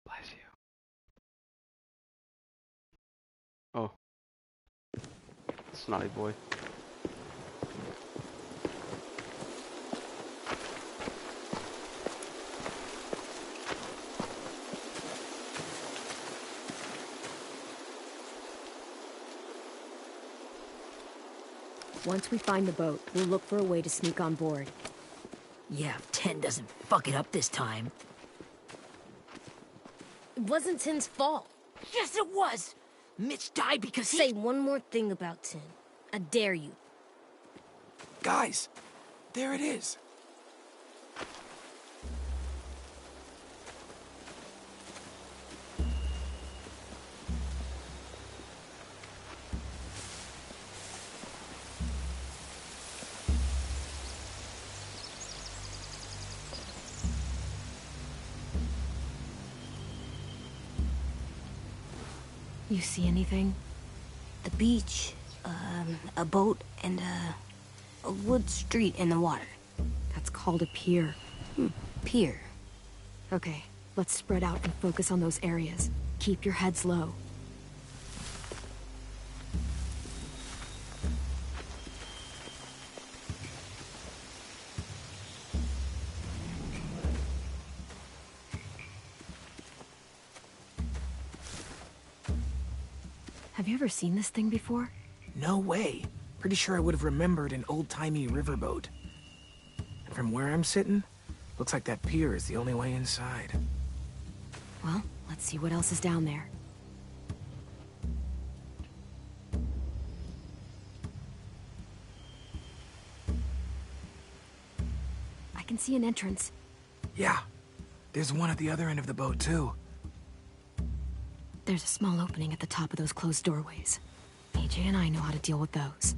Bless you. Oh. Snotty boy. Once we find the boat, we'll look for a way to sneak on board. Yeah, if 10 doesn't fuck it up this time. It wasn't Tin's fault. Yes, it was! Mitch died because Say one more thing about Tin. I dare you. Guys, there it is. You see anything? The beach, a boat, and a wood street in the water. That's called a pier. Pier. Okay, let's spread out and focus on those areas. Keep your heads low. Have you ever seen this thing before? No way. Pretty sure I would have remembered an old-timey riverboat. And from where I'm sitting, looks like that pier is the only way inside. Well, let's see what else is down there. I can see an entrance. Yeah, there's one at the other end of the boat, too. There's a small opening at the top of those closed doorways. AJ and I know how to deal with those.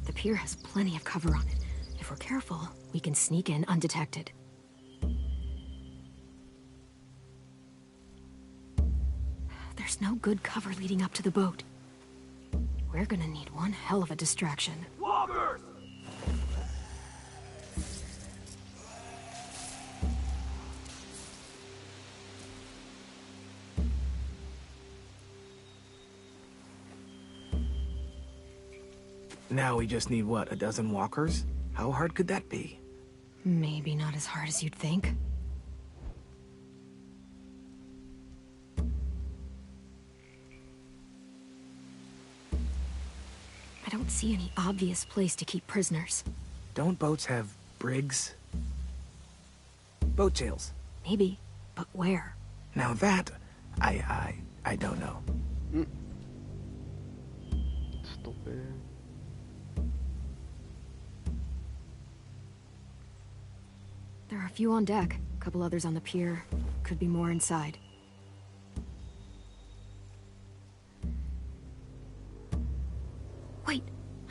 The pier has plenty of cover on it. If we're careful, we can sneak in undetected. There's no good cover leading up to the boat. We're gonna need one hell of a distraction. Walkers! Now we just need, what, a dozen walkers? How hard could that be? Maybe not as hard as you'd think. I don't see any obvious place to keep prisoners. Don't boats have brigs? Boat jails. Maybe, but where? Now that, I don't know. Stupid. There are a few on deck, a couple others on the pier. Could be more inside. Wait,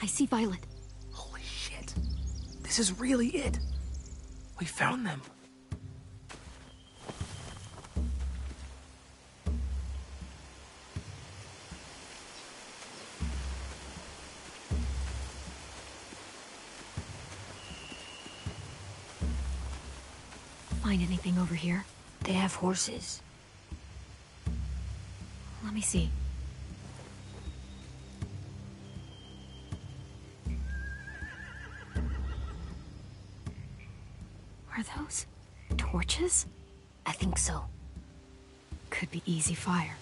I see Violet. Holy shit. This is really it. We found them. Find anything over here? They have horses. Let me see. Are those torches? I think so. Could be easy fire.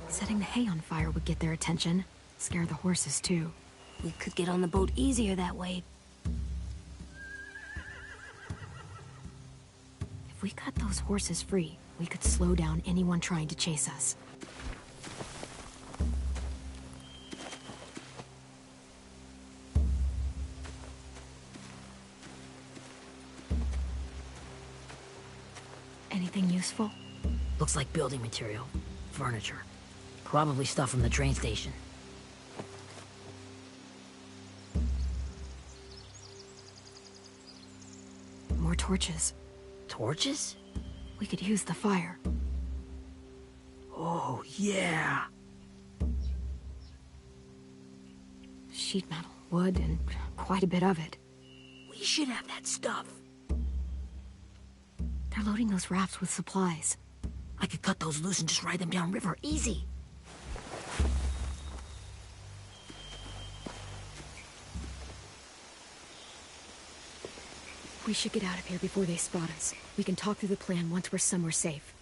Setting the hay on fire would get their attention. Scare the horses, too. We could get on the boat easier that way. If we cut those horses free, we could slow down anyone trying to chase us. Anything useful? Looks like building material. Furniture. Probably stuff from the train station. More torches. Torches? We could use the fire. Oh, yeah. Sheet metal, wood, and quite a bit of it. We We should have that stuff. They're loading those rafts with supplies. I could cut those loose and just ride them downriver, easy. We should get out of here before they spot us. We can talk through the plan once we're somewhere safe.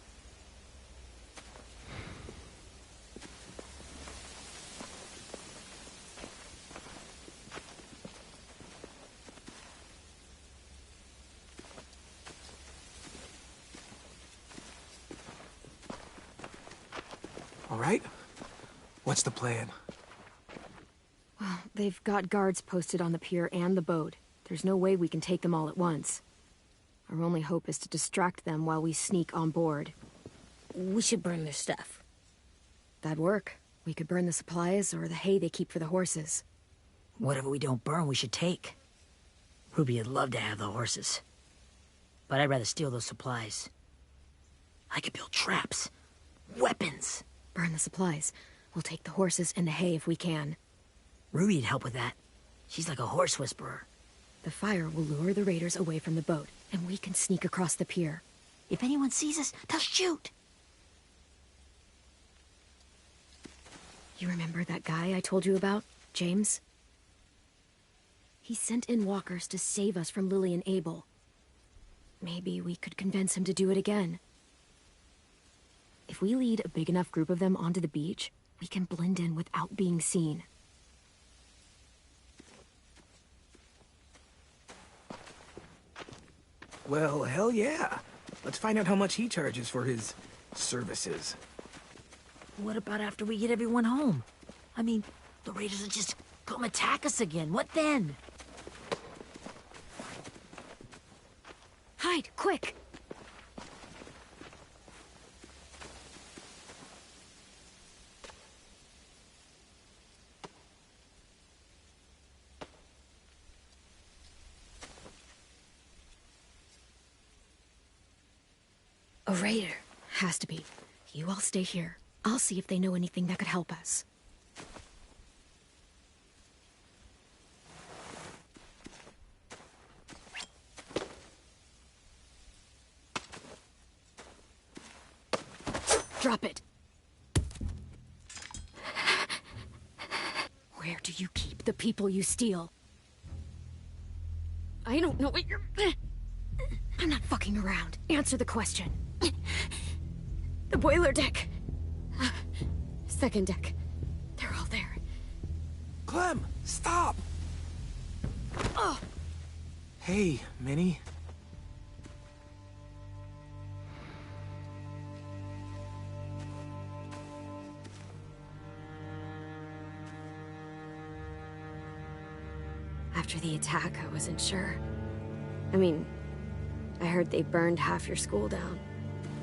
All right? What's the plan? Well, they've got guards posted on the pier and the boat. There's no way we can take them all at once. Our only hope is to distract them while we sneak on board. We should burn their stuff. That'd work. We could burn the supplies or the hay they keep for the horses. Whatever we don't burn, we should take. Ruby would love to have the horses. But I'd rather steal those supplies. I could build traps. Weapons. Burn the supplies. We'll take the horses and the hay if we can. Ruby'd help with that. She's like a horse whisperer. The fire will lure the raiders away from the boat, and we can sneak across the pier. If anyone sees us, they'll shoot. You remember that guy I told you about, James? He sent in walkers to save us from Lily and Abel. Maybe we could convince him to do it again. If we lead a big enough group of them onto the beach, we can blend in without being seen. Well, hell yeah. Let's find out how much he charges for his services. What about after we get everyone home? I mean, the raiders will just come attack us again. What then? Hide, quick! A raider. Has to be. You all stay here. I'll see if they know anything that could help us. Drop it. Where do you keep the people you steal? I don't know what you're... I'm not fucking around. Answer the question. The boiler deck. Second deck. They're all there. Clem, stop! Oh! Hey, Minnie. After the attack, I wasn't sure. I mean, I heard they burned half your school down.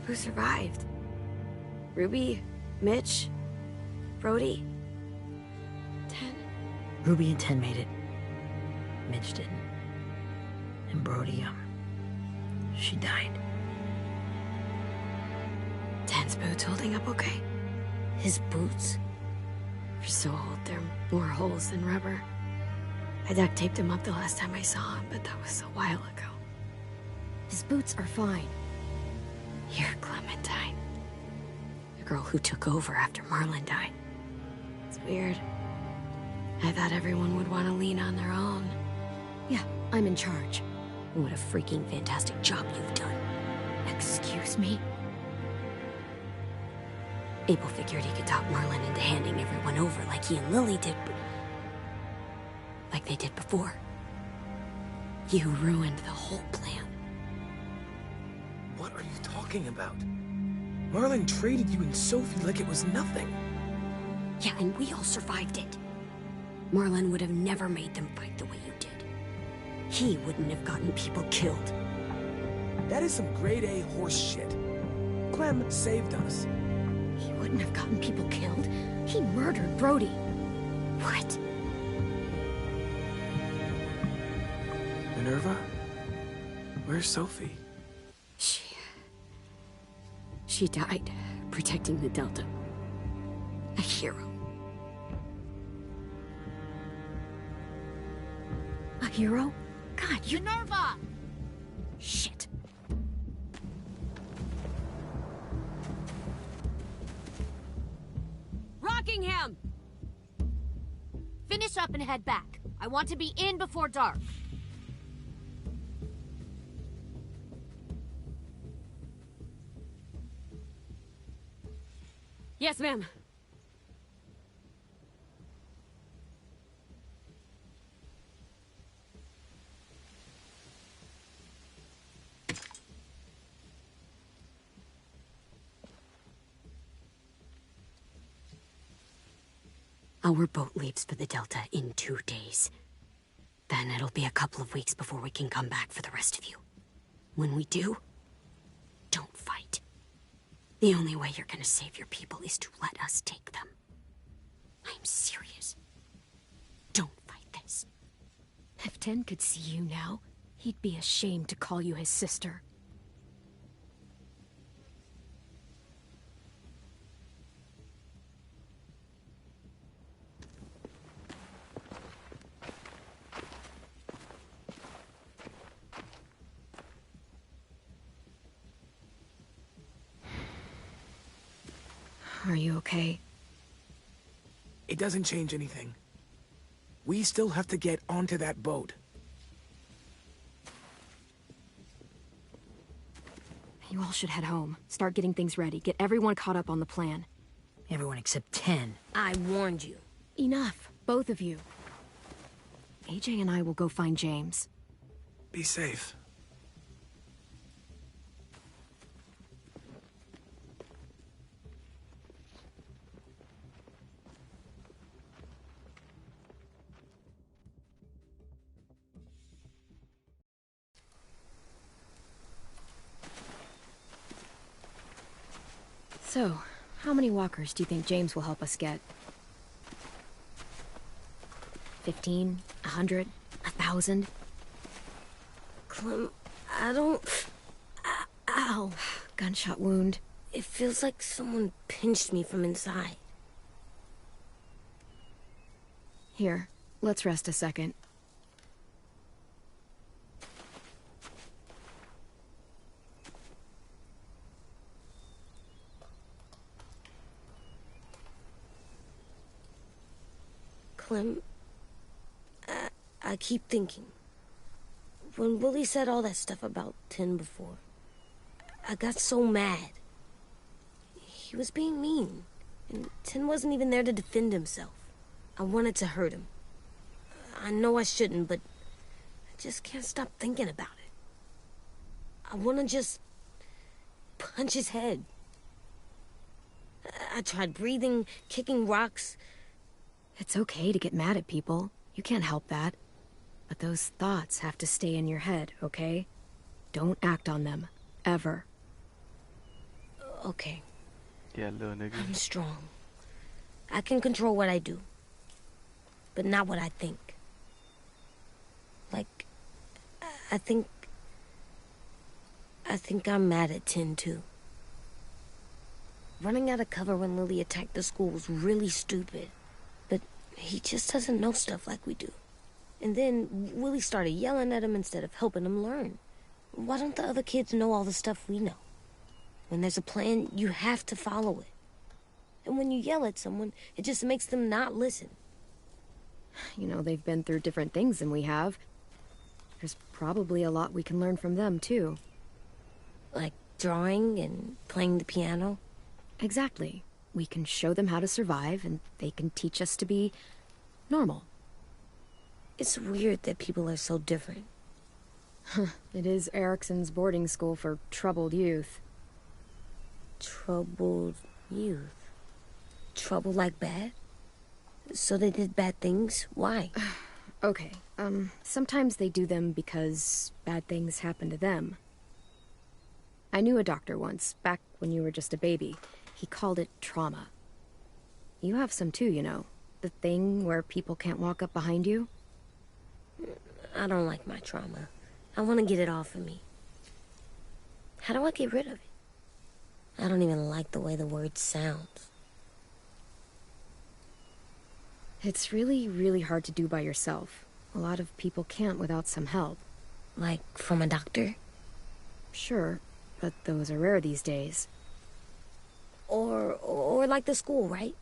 Who survived? Ruby? Mitch? Brody? Ten? Ruby and Ten made it. Mitch didn't. And Brody, she died. Ten's boots holding up okay? His boots? They're so old, they're more holes than rubber. I duct taped him up the last time I saw him, but that was a while ago. His boots are fine. You're Clementine. The girl who took over after Marlon died. It's weird. I thought everyone would want to lean on their own. Yeah, I'm in charge. What a freaking fantastic job you've done. Excuse me? Abel figured he could talk Marlon into handing everyone over like he and Lily did, but... like they did before. You ruined the whole plan. What are you talking about? Marlon traded you and Sophie like it was nothing. Yeah, and we all survived it. Marlon would have never made them fight the way you did. He wouldn't have gotten people killed. That is some grade-A horse shit. Clem saved us. He wouldn't have gotten people killed. He murdered Brody. What? Minerva? Where's Sophie? She died protecting the Delta. A hero. A hero? God, you... Minerva! Shit. Rockingham! Finish up and head back. I want to be in before dark. Yes, ma'am. Our boat leaves for the Delta in 2 days. Then it'll be a couple of weeks before we can come back for the rest of you. When we do, don't fight. The only way you're gonna save your people is to let us take them. I'm serious. Don't fight this. If Tin could see you now, he'd be ashamed to call you his sister. Are you okay? It doesn't change anything. We still have to get onto that boat. You all should head home. Start getting things ready. Get everyone caught up on the plan. Everyone except 10. I warned you. Enough, both of you. AJ and I will go find James. Be safe. So, how many walkers do you think James will help us get? 15? 100? 1,000? Clem, I don't... Ow. Gunshot wound. It feels like someone pinched me from inside. Here, let's rest a second. Clem, I keep thinking. When Willie said all that stuff about Tin before, I got so mad. He was being mean, and Tin wasn't even there to defend himself. I wanted to hurt him. I know I shouldn't, but I just can't stop thinking about it. I want to just punch his head. I tried breathing, kicking rocks. It's okay to get mad at people. You can't help that. But those thoughts have to stay in your head, okay? Don't act on them. Ever. Okay, Yeah, little nigga. I'm strong. I can control what I do, but not what I think. Like, I think I'm mad at Tin, too. Running out of cover when Lily attacked the school was really stupid. But he just doesn't know stuff like we do. And then Willie started yelling at him instead of helping him learn. Why don't the other kids know all the stuff we know? When there's a plan, you have to follow it. And when you yell at someone, it just makes them not listen. You know, they've been through different things than we have. There's probably a lot we can learn from them, too. Like drawing and playing the piano. Exactly. We can show them how to survive, and they can teach us to be normal. It's weird that people are so different. It is Erickson's boarding school for troubled youth. Troubled youth. Trouble like bad? So they did bad things? Why? Okay, sometimes they do them because bad things happen to them. I knew a doctor once, back when you were just a baby. He called it trauma. You have some too, you know. The thing where people can't walk up behind you. I don't like my trauma. I want to get it off of me. How do I get rid of it? I don't even like the way the word sounds. It's really, really hard to do by yourself. A lot of people can't without some help. Like from a doctor? Sure, but those are rare these days. Or like the school, right?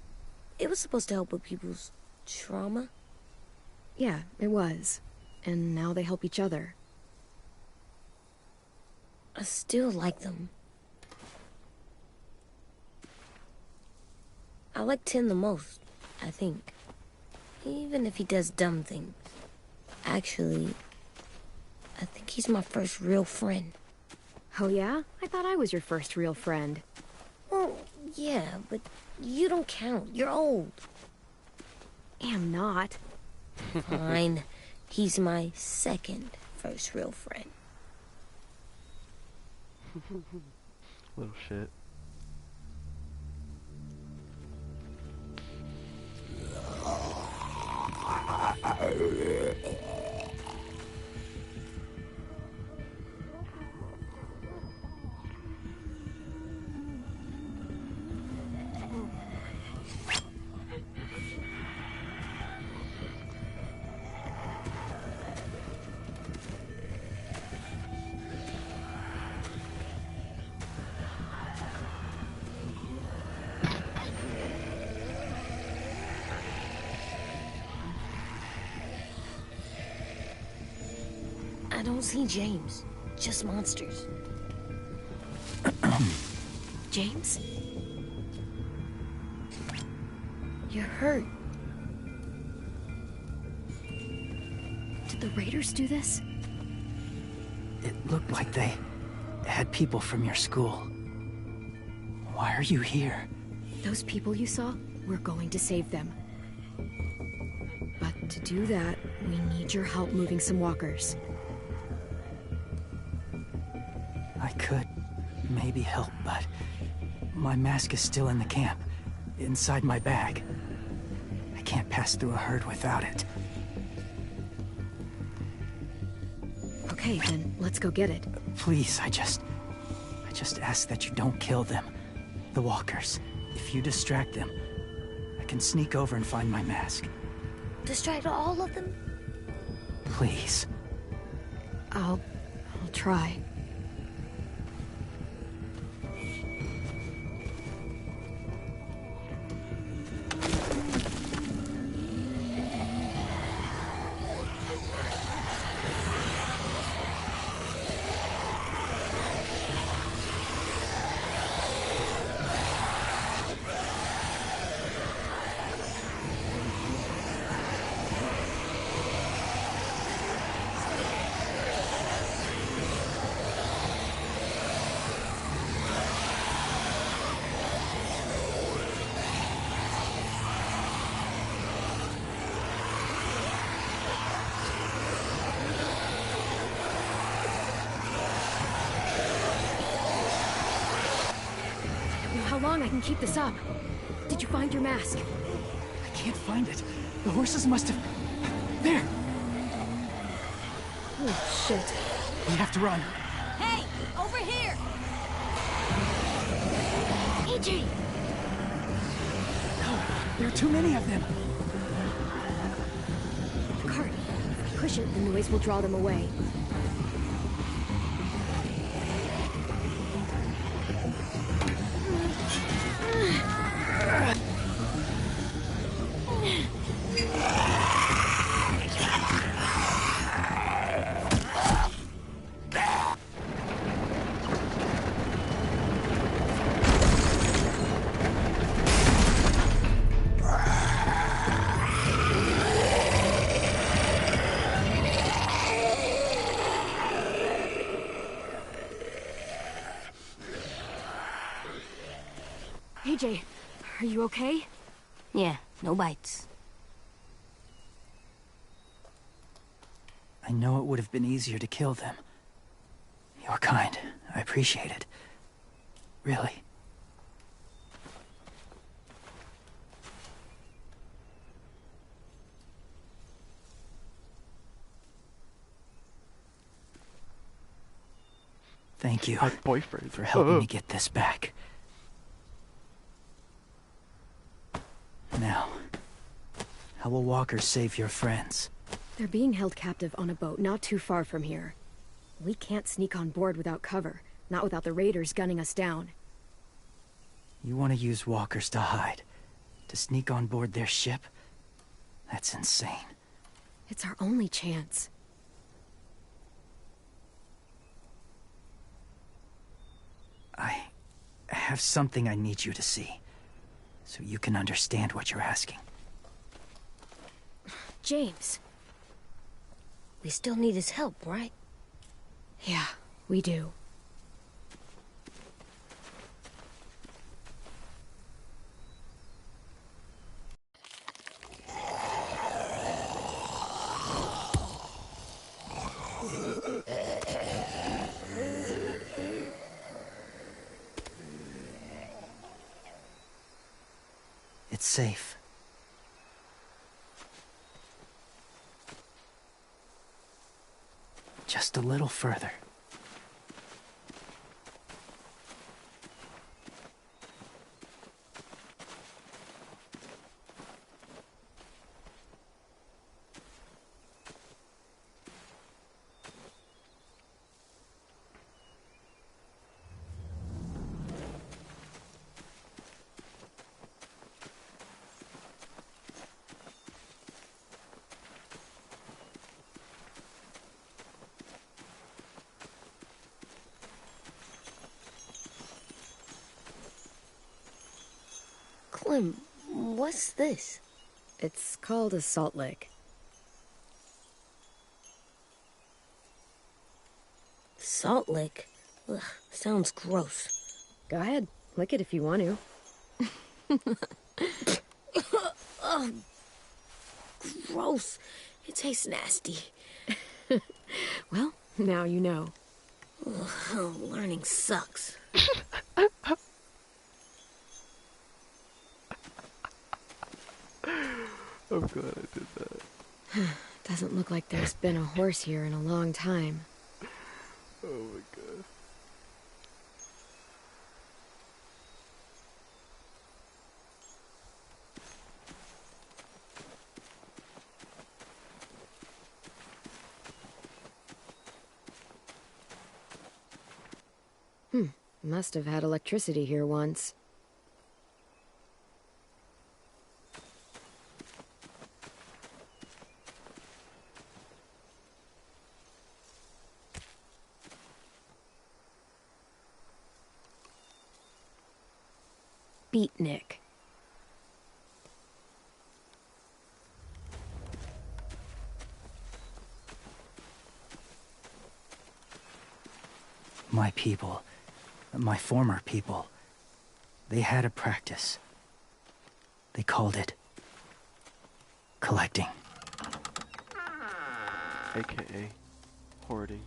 It was supposed to help with people's trauma. Yeah, it was. And now they help each other. I still like them. I like Tin the most, I think. Even if he does dumb things. Actually, I think he's my first real friend. Oh yeah? I thought I was your first real friend. Well, yeah, but you don't count. You're old. Am not. Fine. He's my second first real friend. Little shit. I don't see James. Just monsters. James? You're hurt. Did the Raiders do this? It looked like they had people from your school. Why are you here? Those people you saw? We're going to save them. But to do that, we need your help moving some walkers. I could maybe help, but my mask is still in the camp, inside my bag. I can't pass through a herd without it. Okay, then let's go get it. Please, I just ask that you don't kill them. The walkers. If you distract them, I can sneak over and find my mask. Distract all of them? Please. I'll try. How long I can keep this up? Did you find your mask? I can't find it. The horses must have... There! Oh, shit. We have to run. Hey, over here! AJ! No, there are too many of them. Cart. If we push it, the noise will draw them away. AJ, are you okay? Yeah, no bites. I know it would have been easier to kill them. You're kind. I appreciate it. Really. Thank you My boyfriend. for helping me get this back. Now, how will walkers save your friends? They're being held captive on a boat not too far from here. We can't sneak on board without cover. Not without the raiders gunning us down. You want to use walkers to hide? To sneak on board their ship? That's insane. It's our only chance. I have something I need you to see, so you can understand what you're asking. James. We still need his help, right? Yeah, we do. It's safe. Just a little further. Clem, what's this? It's called a salt lick. Salt lick? Ugh, sounds gross. Go ahead, lick it if you want to. Oh, gross. It tastes nasty. Well, now you know. Ugh, learning sucks. I'm glad I did that. Doesn't look like there's been a horse here in a long time. Oh my god. Must have had electricity here once. Beatnik. My people, my former people, they had a practice. They called it collecting. AKA hoarding.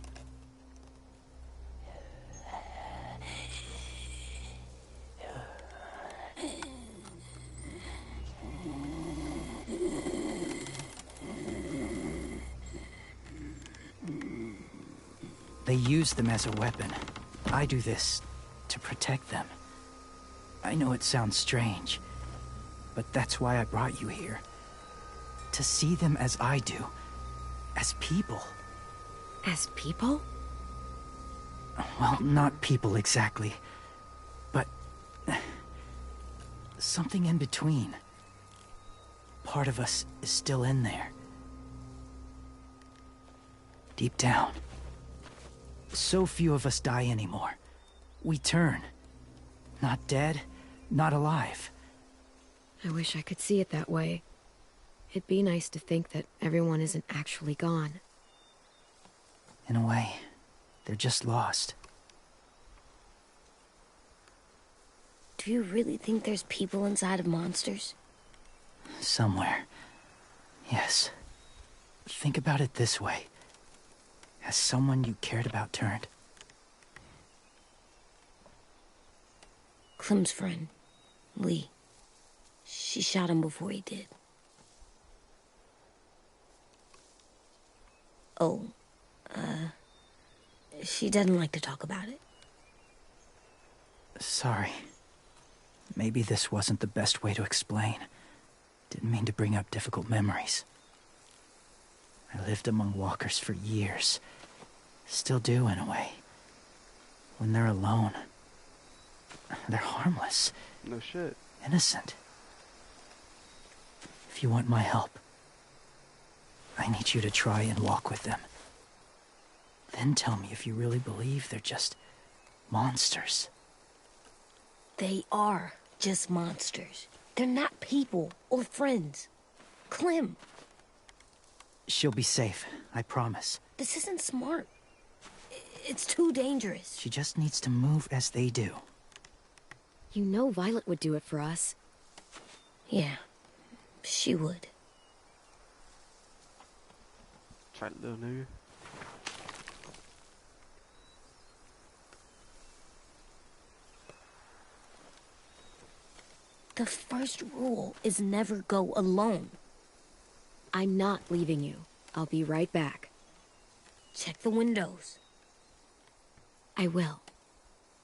They use them as a weapon. I do this to protect them. I know it sounds strange, but that's why I brought you here. To see them as I do. As people. As people? Well, not people exactly, but something in between. Part of us is still in there. Deep down. So few of us die anymore. We turn. Not dead, not alive. I wish I could see it that way. It'd be nice to think that everyone isn't actually gone. In a way, they're just lost. Do you really think there's people inside of monsters? Somewhere. Yes. Think about it this way. Has someone you cared about turned? Clem's friend, Lee. She shot him before he did. Oh, she doesn't like to talk about it. Sorry. Maybe this wasn't the best way to explain. Didn't mean to bring up difficult memories. I lived among walkers for years, Still do, in a way. When they're alone, they're harmless, No shit. innocent. If you want my help, I need you to try and walk with them. Then tell me if you really believe they're just monsters. They are just monsters. They're not people or friends. Clem, She'll be safe, I promise. this isn't smart. It's too dangerous. She just needs to move as they do. You know Violet would do it for us. Yeah, she would. Try it, little nigga. The first rule is never go alone. I'm not leaving you. I'll be right back. Check the windows. I will.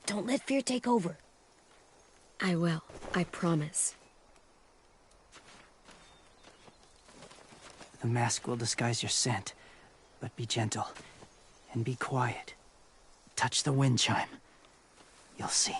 Don't let fear take over. I will. I promise. The mask will disguise your scent, but be gentle and be quiet. Touch the wind chime. You'll see.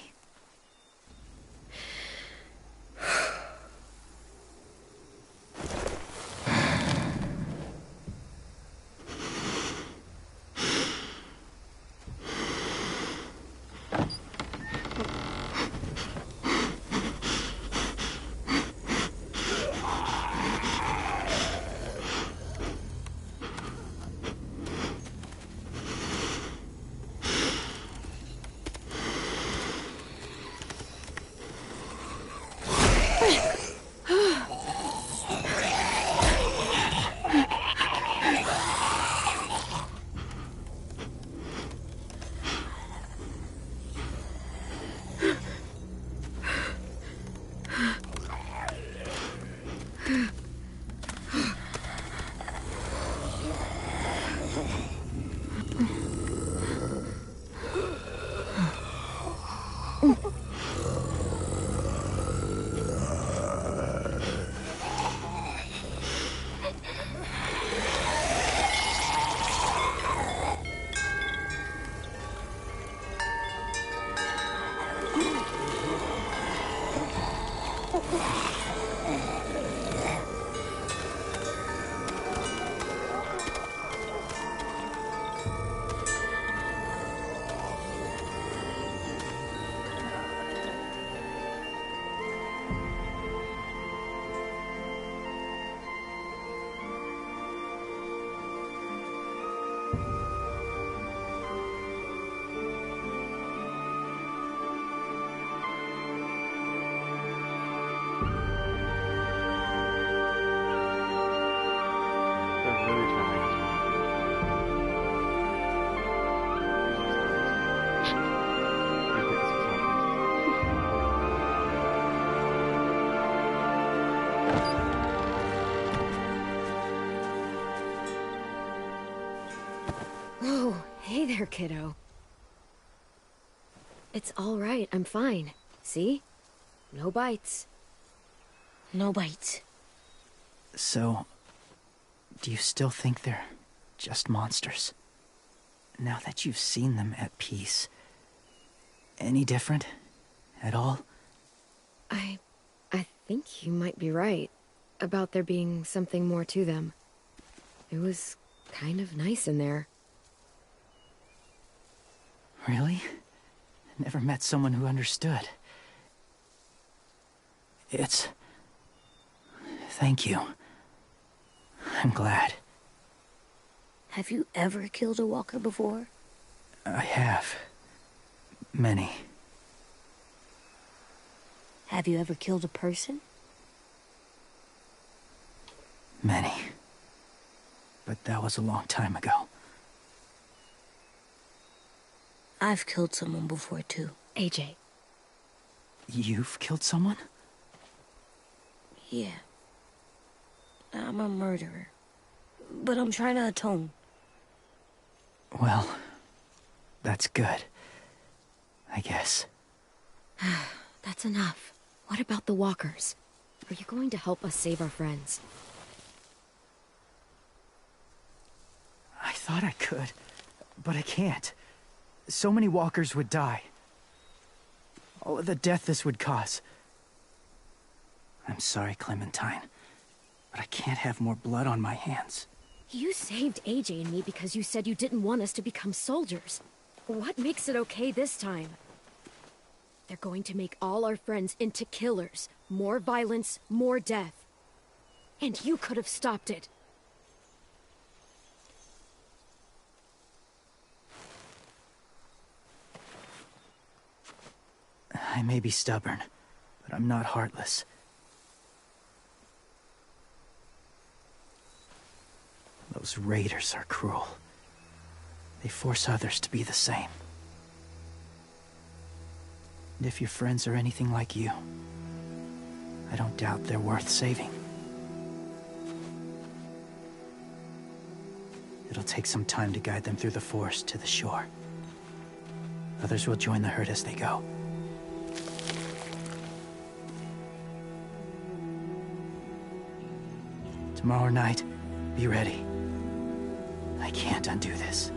They're really trying to make us I think this is happening. Oh, hey there, kiddo. It's all right. I'm fine. See? No bites. No bites. So, do you still think they're just monsters? Now that you've seen them at peace, any different at all? I think you might be right about there being something more to them. It was kind of nice in there. Really? Never met someone who understood. Thank you. I'm glad. Have you ever killed a walker before? I have. Many. Have you ever killed a person? Many. But that was a long time ago. I've killed someone before, too. AJ. You've killed someone? Yeah. I'm a murderer. But I'm trying to atone. Well, that's good. I guess. That's enough. What about the walkers? Are you going to help us save our friends? I thought I could. But I can't. So many walkers would die. All of the death this would cause. I'm sorry, Clementine, but I can't have more blood on my hands. You saved AJ and me because you said you didn't want us to become soldiers. What makes it okay this time? They're going to make all our friends into killers. More violence, more death. And you could have stopped it. I may be stubborn, but I'm not heartless. Those raiders are cruel. They force others to be the same. And if your friends are anything like you, I don't doubt they're worth saving. It'll take some time to guide them through the forest to the shore. Others will join the herd as they go. Tomorrow night, be ready. I can't undo this.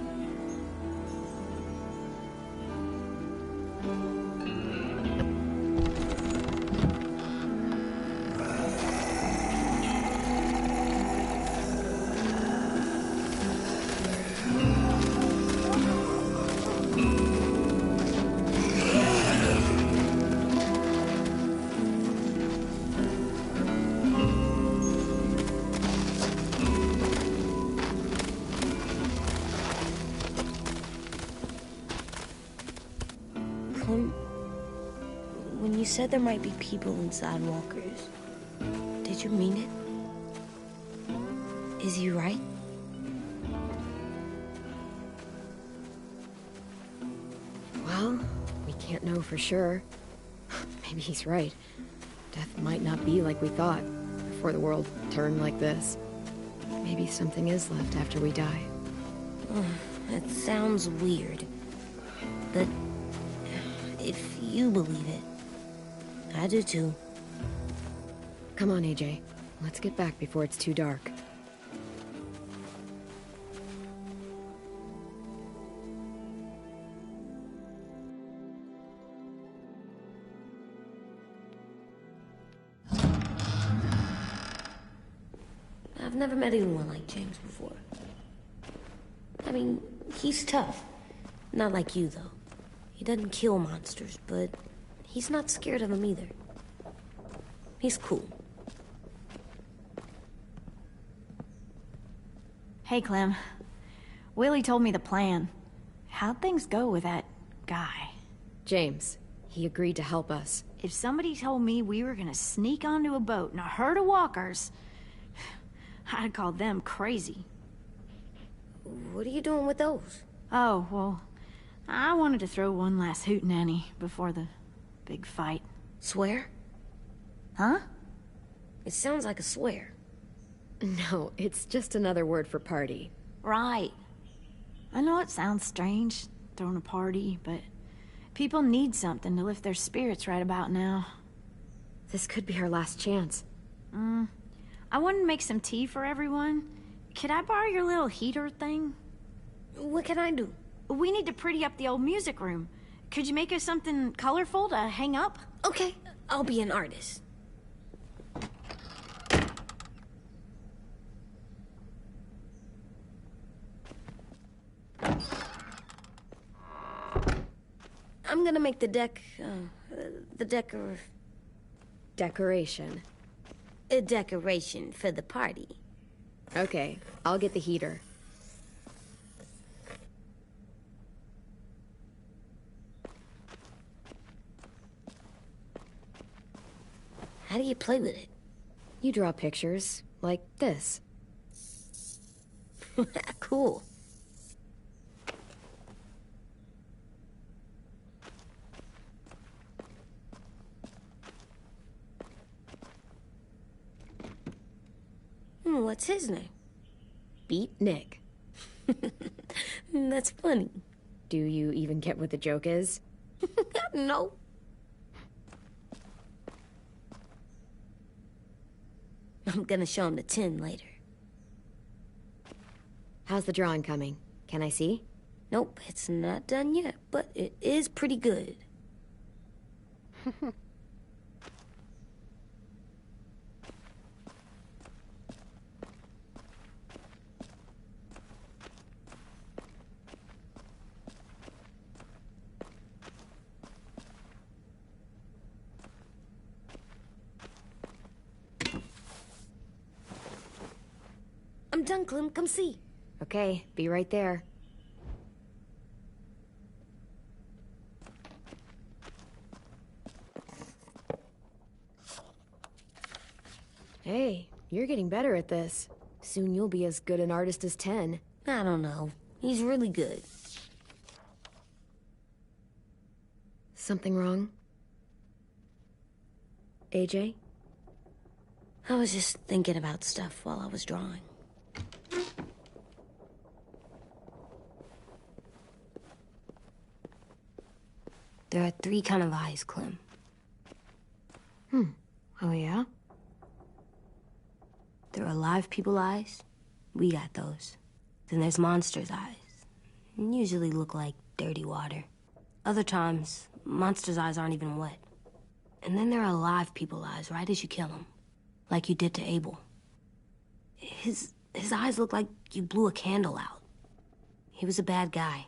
When you said there might be people inside walkers, did you mean it? Is he right? Well, we can't know for sure. Maybe he's right. Death might not be like we thought, before the world turned like this. Maybe something is left after we die. That sounds weird. But if you believe it, I do too. Come on, AJ. Let's get back before it's too dark. I've never met anyone like James before. I mean, he's tough. Not like you, though. He doesn't kill monsters, but he's not scared of them either. He's cool. Hey, Clem. Willie told me the plan. How'd things go with that guy? James, he agreed to help us. If somebody told me we were gonna sneak onto a boat in a herd of walkers, I'd call them crazy. What are you doing with those? Oh, well, I wanted to throw one last hootenanny before the big fight. Swear? Huh? It sounds like a swear. No, it's just another word for party. Right. I know it sounds strange, throwing a party, but people need something to lift their spirits right about now. This could be our last chance. I wanted to make some tea for everyone. Could I borrow your little heater thing? What can I do? We need to pretty up the old music room. Could you make us something colorful to hang up? Okay, I'll be an artist. I'm gonna make the Decoration. a decoration for the party. Okay, I'll get the heater. How do you play with it? You draw pictures, like this. Cool. What's his name? Beat Nick. That's funny. Do you even get what the joke is? No. I'm gonna show him the tin later. How's the drawing coming? Can I see? Nope, it's not done yet, but it is pretty good. I'm done, Clem. Come see. Okay, be right there. Hey, you're getting better at this. Soon you'll be as good an artist as 10. I don't know. He's really good. Something wrong? AJ? I was just thinking about stuff while I was drawing. There are 3 kind of eyes, Clem. Oh yeah? There are live people eyes. We got those. Then there's monsters' eyes. Usually look like dirty water. Other times, monsters' eyes aren't even wet. And then there are live people eyes right as you kill them. Like you did to Abel. His eyes look like you blew a candle out. He was a bad guy.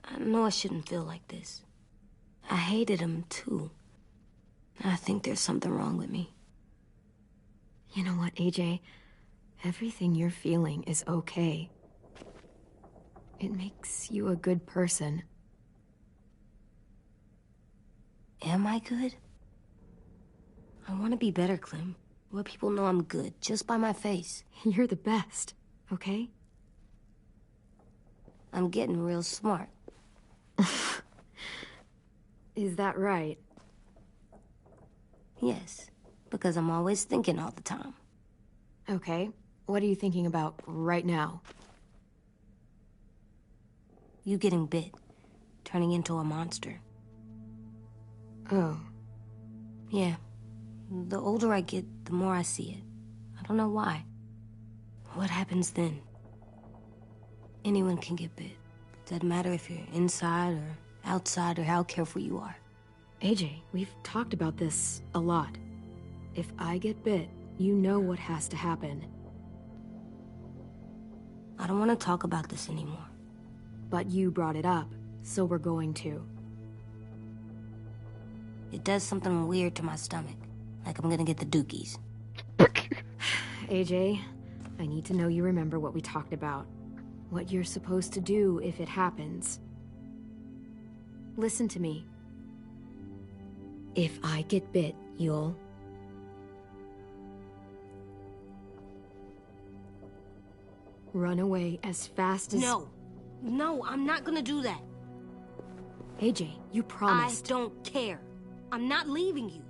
I know I shouldn't feel like this. I hated him, too. I think there's something wrong with me. You know what, AJ? Everything you're feeling is okay. It makes you a good person. Am I good? I want to be better, Clem. Let people know I'm good, just by my face. You're the best, okay? I'm getting real smart. Is that right? Yes, because I'm always thinking all the time. Okay. What are you thinking about right now? You getting bit, turning into a monster. Oh. Yeah. The older I get, the more I see it. I don't know why. What happens then? Anyone can get bit. Doesn't matter if you're inside or outside or how careful you are. AJ, we've talked about this a lot. If I get bit, you know what has to happen. I don't want to talk about this anymore. But you brought it up, so we're going to. It does something weird to my stomach. Like I'm gonna get the dookies. AJ, I need to know you remember what we talked about. What you're supposed to do if it happens. Listen to me. If I get bit, you'll... run away as fast as... No. No, I'm not gonna do that. AJ, you promised. I don't care. I'm not leaving you.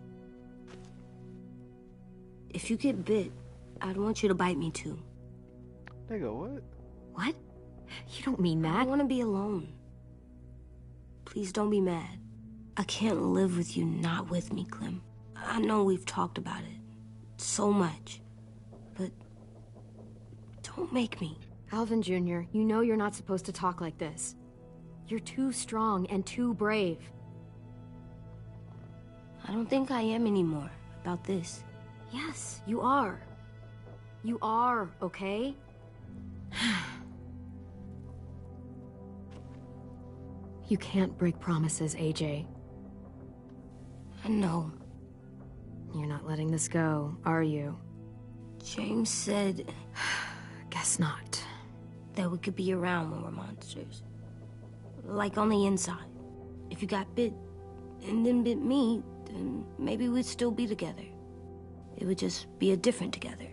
If you get bit, I'd want you to bite me too. Nigga, what? What? You don't mean I that. don't want to be alone. Please don't be mad. I can't live with you not with me, Clem. I know we've talked about it so much, but don't make me. Alvin Jr., you know you're not supposed to talk like this. You're too strong and too brave. I don't think I am anymore about this. Yes, you are. You are, okay? You can't break promises, AJ. I know. You're not letting this go, are you? James said Guess not. that we could be around when we're monsters. Like on the inside. If you got bit and then bit me, then maybe we'd still be together. It would just be a different together.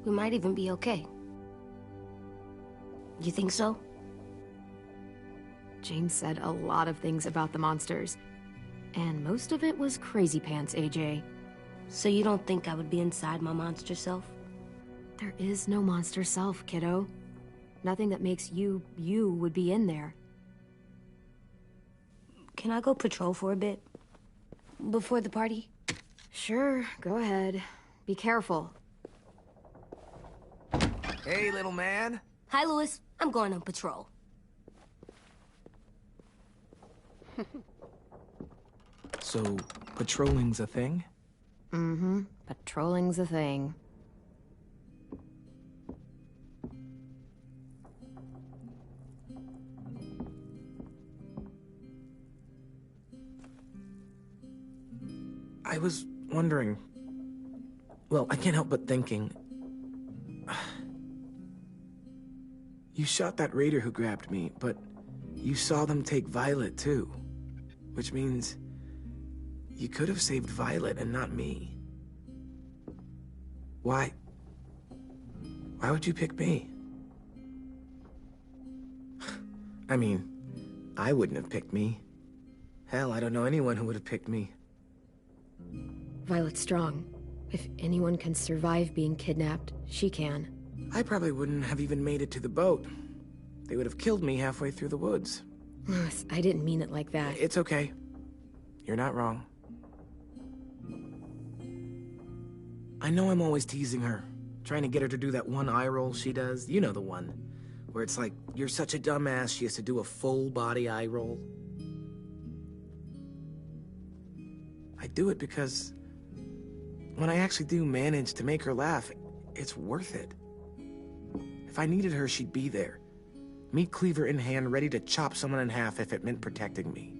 We might even be okay. You think so? James said a lot of things about the monsters. And most of it was crazy pants, AJ. So you don't think I would be inside my monster self? There is no monster self, kiddo. Nothing that makes you, you would be in there. Can I go patrol for a bit? Before the party? Sure, go ahead. Be careful. Hey, little man. Hi, Louis. I'm going on patrol. So, patrolling's a thing? Mm-hmm. Patrolling's a thing. I was wondering... Well, I can't help but thinking... You shot that raider who grabbed me, but you saw them take Violet too. Which means... you could have saved Violet and not me. Why? Why would you pick me? I mean, I wouldn't have picked me. Hell, I don't know anyone who would have picked me. Violet's strong. If anyone can survive being kidnapped, she can. I probably wouldn't have even made it to the boat. They would have killed me halfway through the woods. Louis, I didn't mean it like that. It's okay. You're not wrong. I know I'm always teasing her, trying to get her to do that one eye roll she does. You know the one, where it's like, you're such a dumbass, she has to do a full body eye roll. I do it because when I actually do manage to make her laugh, it's worth it. If I needed her, she'd be there. Meat cleaver in hand, ready to chop someone in half if it meant protecting me.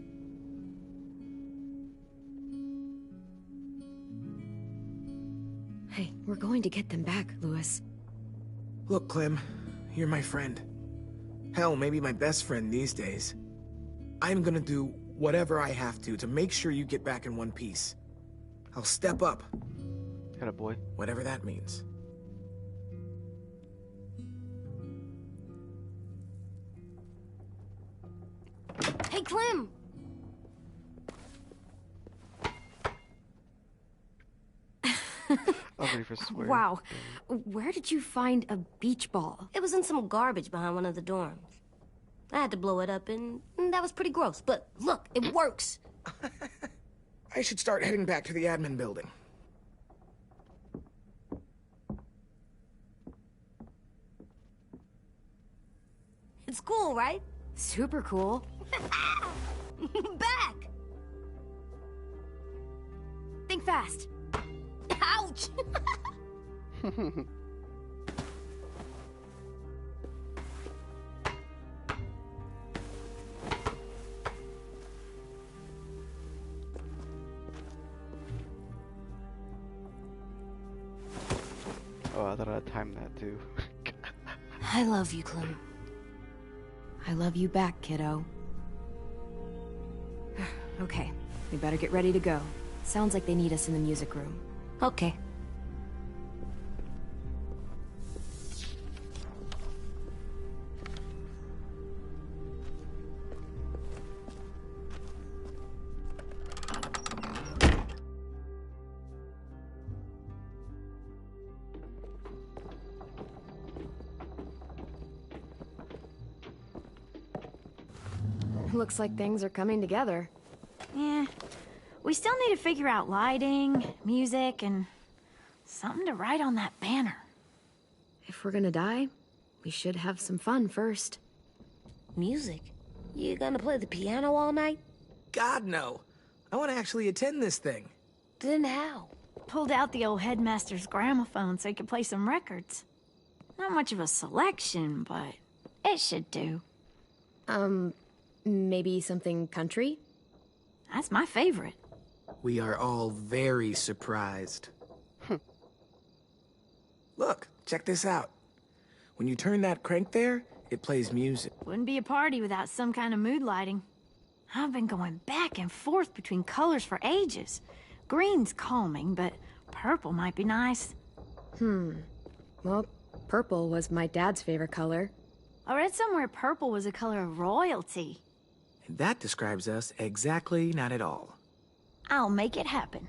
Hey, we're going to get them back, Louis. Look, Clem, you're my friend. Hell, maybe my best friend these days. I'm gonna do whatever I have to make sure you get back in one piece. I'll step up. Got a boy. Whatever that means. Hey, Clem! I'm ready for swear. Wow. Where did you find a beach ball? It was in some garbage behind one of the dorms. I had to blow it up, and that was pretty gross. But look, it works. I should start heading back to the admin building. It's cool, right? Super cool. Back! Think fast. Ouch! Oh, I thought I'd time that too. I love you, Clem. I love you back, kiddo. Okay, we better get ready to go. Sounds like they need us in the music room. Okay. Looks like things are coming together. Yeah. We still need to figure out lighting, music, and something to write on that banner. If we're gonna die, we should have some fun first. Music? You gonna play the piano all night? God, no. I want to actually attend this thing. Then how? Pulled out the old headmaster's gramophone so he could play some records. Not much of a selection, but it should do. Maybe something country? That's my favorite. We are all very surprised. Look, check this out. When you turn that crank there, it plays music. Wouldn't be a party without some kind of mood lighting. I've been going back and forth between colors for ages. Green's calming, but purple might be nice. Well, purple was my dad's favorite color. I read somewhere purple was a color of royalty. And that describes us exactly not at all. I'll make it happen.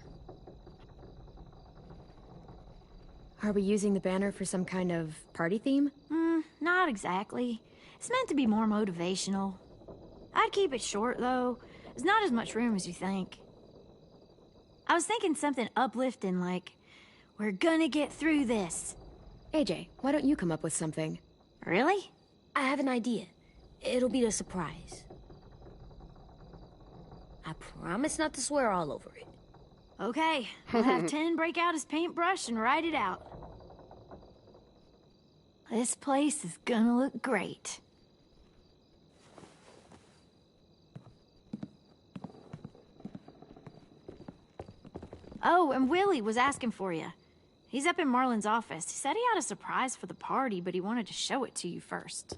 Are we using the banner for some kind of party theme? Not exactly. It's meant to be more motivational. I'd keep it short, though. There's not as much room as you think. I was thinking something uplifting like, "We're gonna get through this." AJ, why don't you come up with something? Really? I have an idea. It'll be a surprise. I promise not to swear all over it. Okay, we'll have 10 break out his paintbrush and write it out. This place is gonna look great. Oh, and Willie was asking for you. He's up in Marlin's office. He said he had a surprise for the party, but he wanted to show it to you first.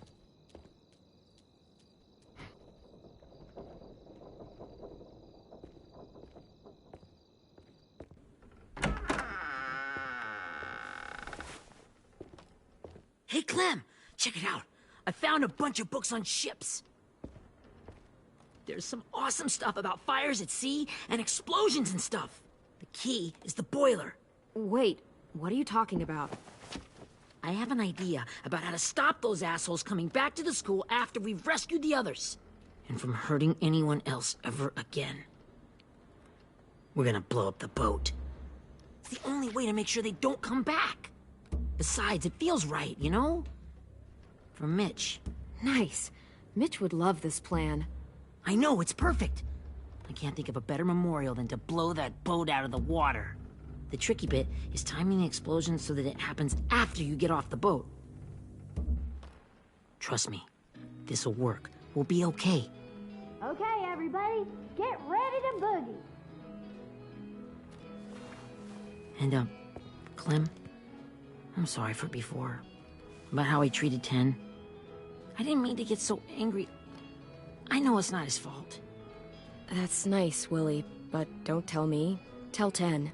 Hey, Clem, check it out. I found a bunch of books on ships. There's some awesome stuff about fires at sea and explosions and stuff. The key is the boiler. Wait, what are you talking about? I have an idea about how to stop those assholes coming back to the school after we've rescued the others. And from hurting anyone else ever again. We're gonna blow up the boat. It's the only way to make sure they don't come back. Besides, it feels right, you know? For Mitch. Nice. Mitch would love this plan. I know, it's perfect. I can't think of a better memorial than to blow that boat out of the water. The tricky bit is timing the explosion so that it happens after you get off the boat. Trust me, this'll work. We'll be okay. Okay, everybody, get ready to boogie. And, Clem, I'm sorry for before. About how I treated Ten. I didn't mean to get so angry. I know it's not his fault. That's nice, Willie, but don't tell me. Tell 10.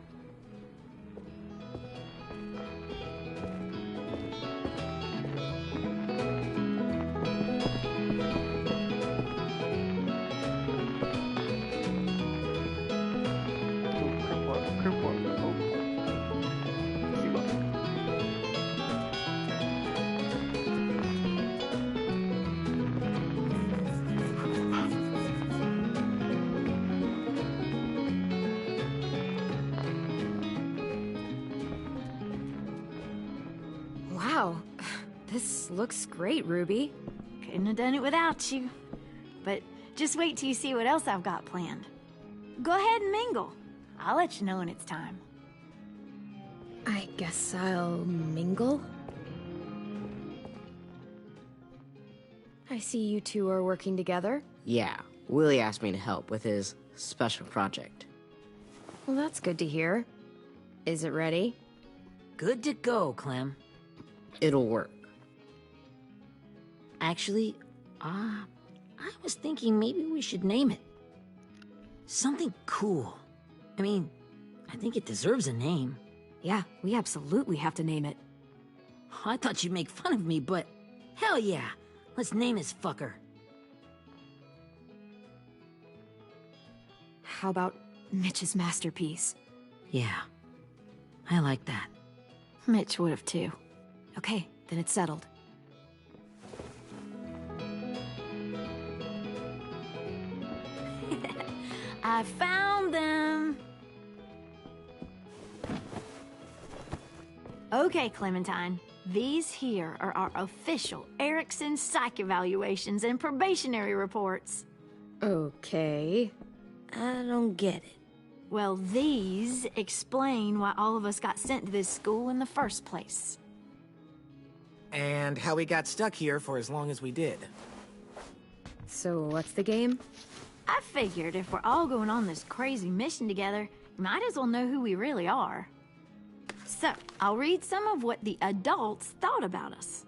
Wow, this looks great, Ruby. Couldn't have done it without you. But just wait till you see what else I've got planned. Go ahead and mingle. I'll let you know when it's time. I guess I'll mingle? I see you two are working together. Yeah, Willie asked me to help with his special project. Well, that's good to hear. Is it ready? Good to go, Clem. It'll work. Actually, I was thinking maybe we should name it. Something cool. I mean, I think it deserves a name. Yeah, we absolutely have to name it. I thought you'd make fun of me, but hell yeah. Let's name this fucker. How about Mitch's masterpiece? Yeah, I like that. Mitch would have too. Okay, then it's settled. I found them. Okay, Clementine. These here are our official Erickson psych evaluations and probationary reports. Okay. I don't get it. Well, these explain why all of us got sent to this school in the first place. And how we got stuck here for as long as we did. So what's the game? I figured if we're all going on this crazy mission together, you might as well know who we really are. So, I'll read some of what the adults thought about us.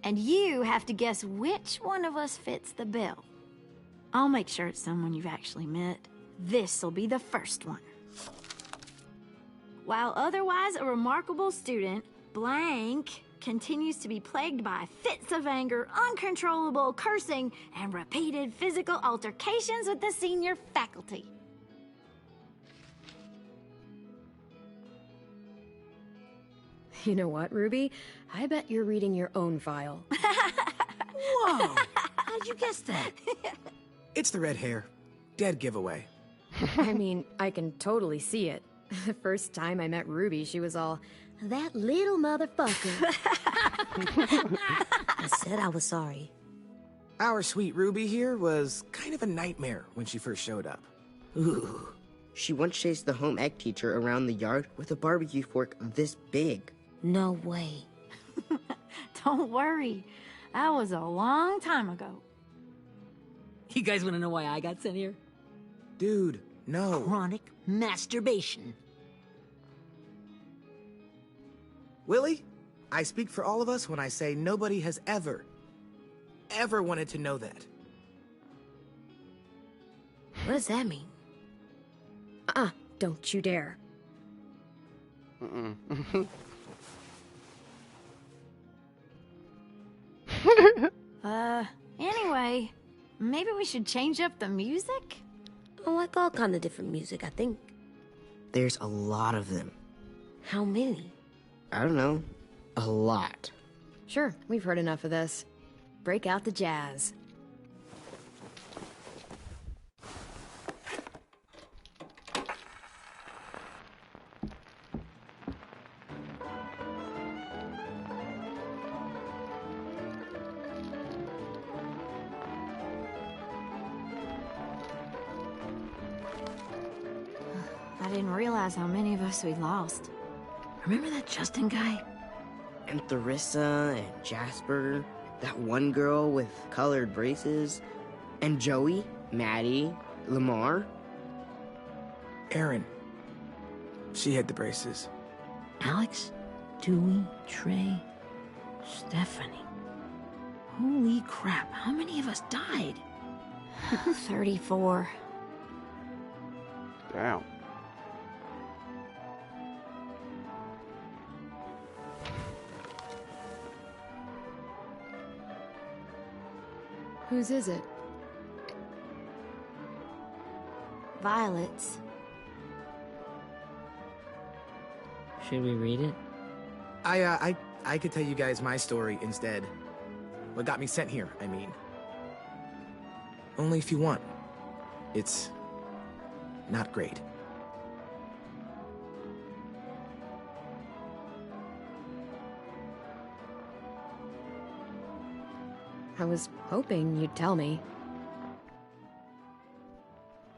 And you have to guess which one of us fits the bill. I'll make sure it's someone you've actually met. This'll be the first one. While otherwise a remarkable student, blank continues to be plagued by fits of anger, uncontrollable cursing, and repeated physical altercations with the senior faculty. You know what, Ruby? I bet you're reading your own file. Whoa! How'd you guess that? It's the red hair. Dead giveaway. I mean, I can totally see it. The first time I met Ruby, she was all, "That little motherfucker." said I was sorry. Our sweet Ruby here was kind of a nightmare when she first showed up. Ooh. She once chased the home ec teacher around the yard with a barbecue fork this big. No way. Don't worry. That was a long time ago. You guys want to know why I got sent here? Dude, no. Chronic masturbation. Willie, I speak for all of us when I say nobody has ever wanted to know that. What does that mean? Don't you dare. Anyway, maybe we should change up the music? I like all kind of different music, I think. There's a lot of them. How many? I don't know. A lot. Sure, we've heard enough of this. Break out the jazz. I didn't realize how many of us we'd lost. Remember that Justin guy? And Theresa and Jasper, that one girl with colored braces, and Joey, Maddie, Lamar. Erin. She had the braces. Alex, Dewey, Trey, Stephanie. Holy crap, how many of us died? 34. Damn. Whose is it? Violet's. Should we read it? I could tell you guys my story instead. What got me sent here, I mean. Only if you want. It's not great. I was hoping you'd tell me.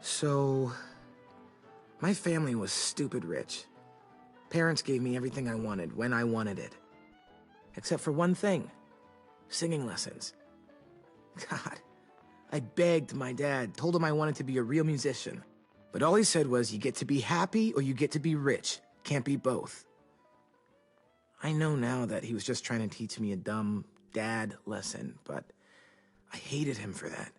So, my family was stupid rich. Parents gave me everything I wanted when I wanted it. Except for one thing. Singing lessons. God, I begged my dad, told him I wanted to be a real musician. But all he said was, you get to be happy or you get to be rich. Can't be both. I know now that he was just trying to teach me a dumb dad lesson, but I hated him for that.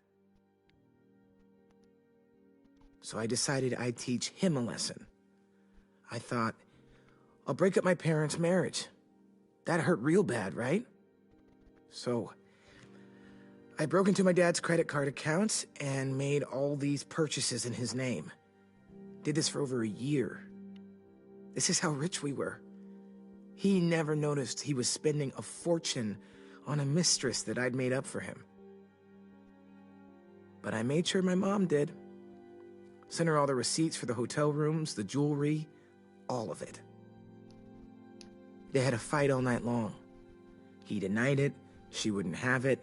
So I decided I'd teach him a lesson. I thought, I'll break up my parents' marriage. That hurt real bad, right? So I broke into my dad's credit card accounts and made all these purchases in his name. Did this for over a year. This is how rich we were. He never noticed he was spending a fortune on a mistress that I'd made up for him. But I made sure my mom did. Sent her all the receipts for the hotel rooms, the jewelry, all of it. They had a fight all night long. He denied it, she wouldn't have it.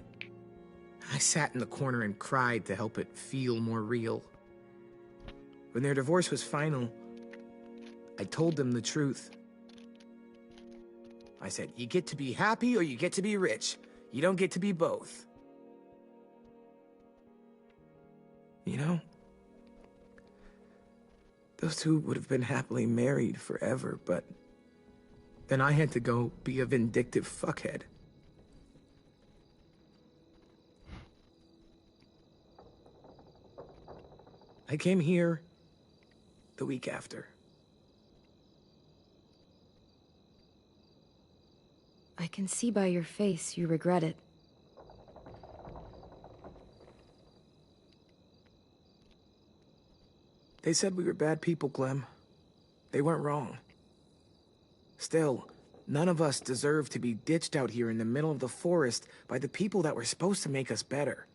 I sat in the corner and cried to help it feel more real. When their divorce was final, I told them the truth. I said, you get to be happy or you get to be rich. You don't get to be both. You know, those two would have been happily married forever, but then I had to go be a vindictive fuckhead. I came here the week after. I can see by your face you regret it. They said we were bad people, Clem. They weren't wrong. Still, none of us deserve to be ditched out here in the middle of the forest by the people that were supposed to make us better.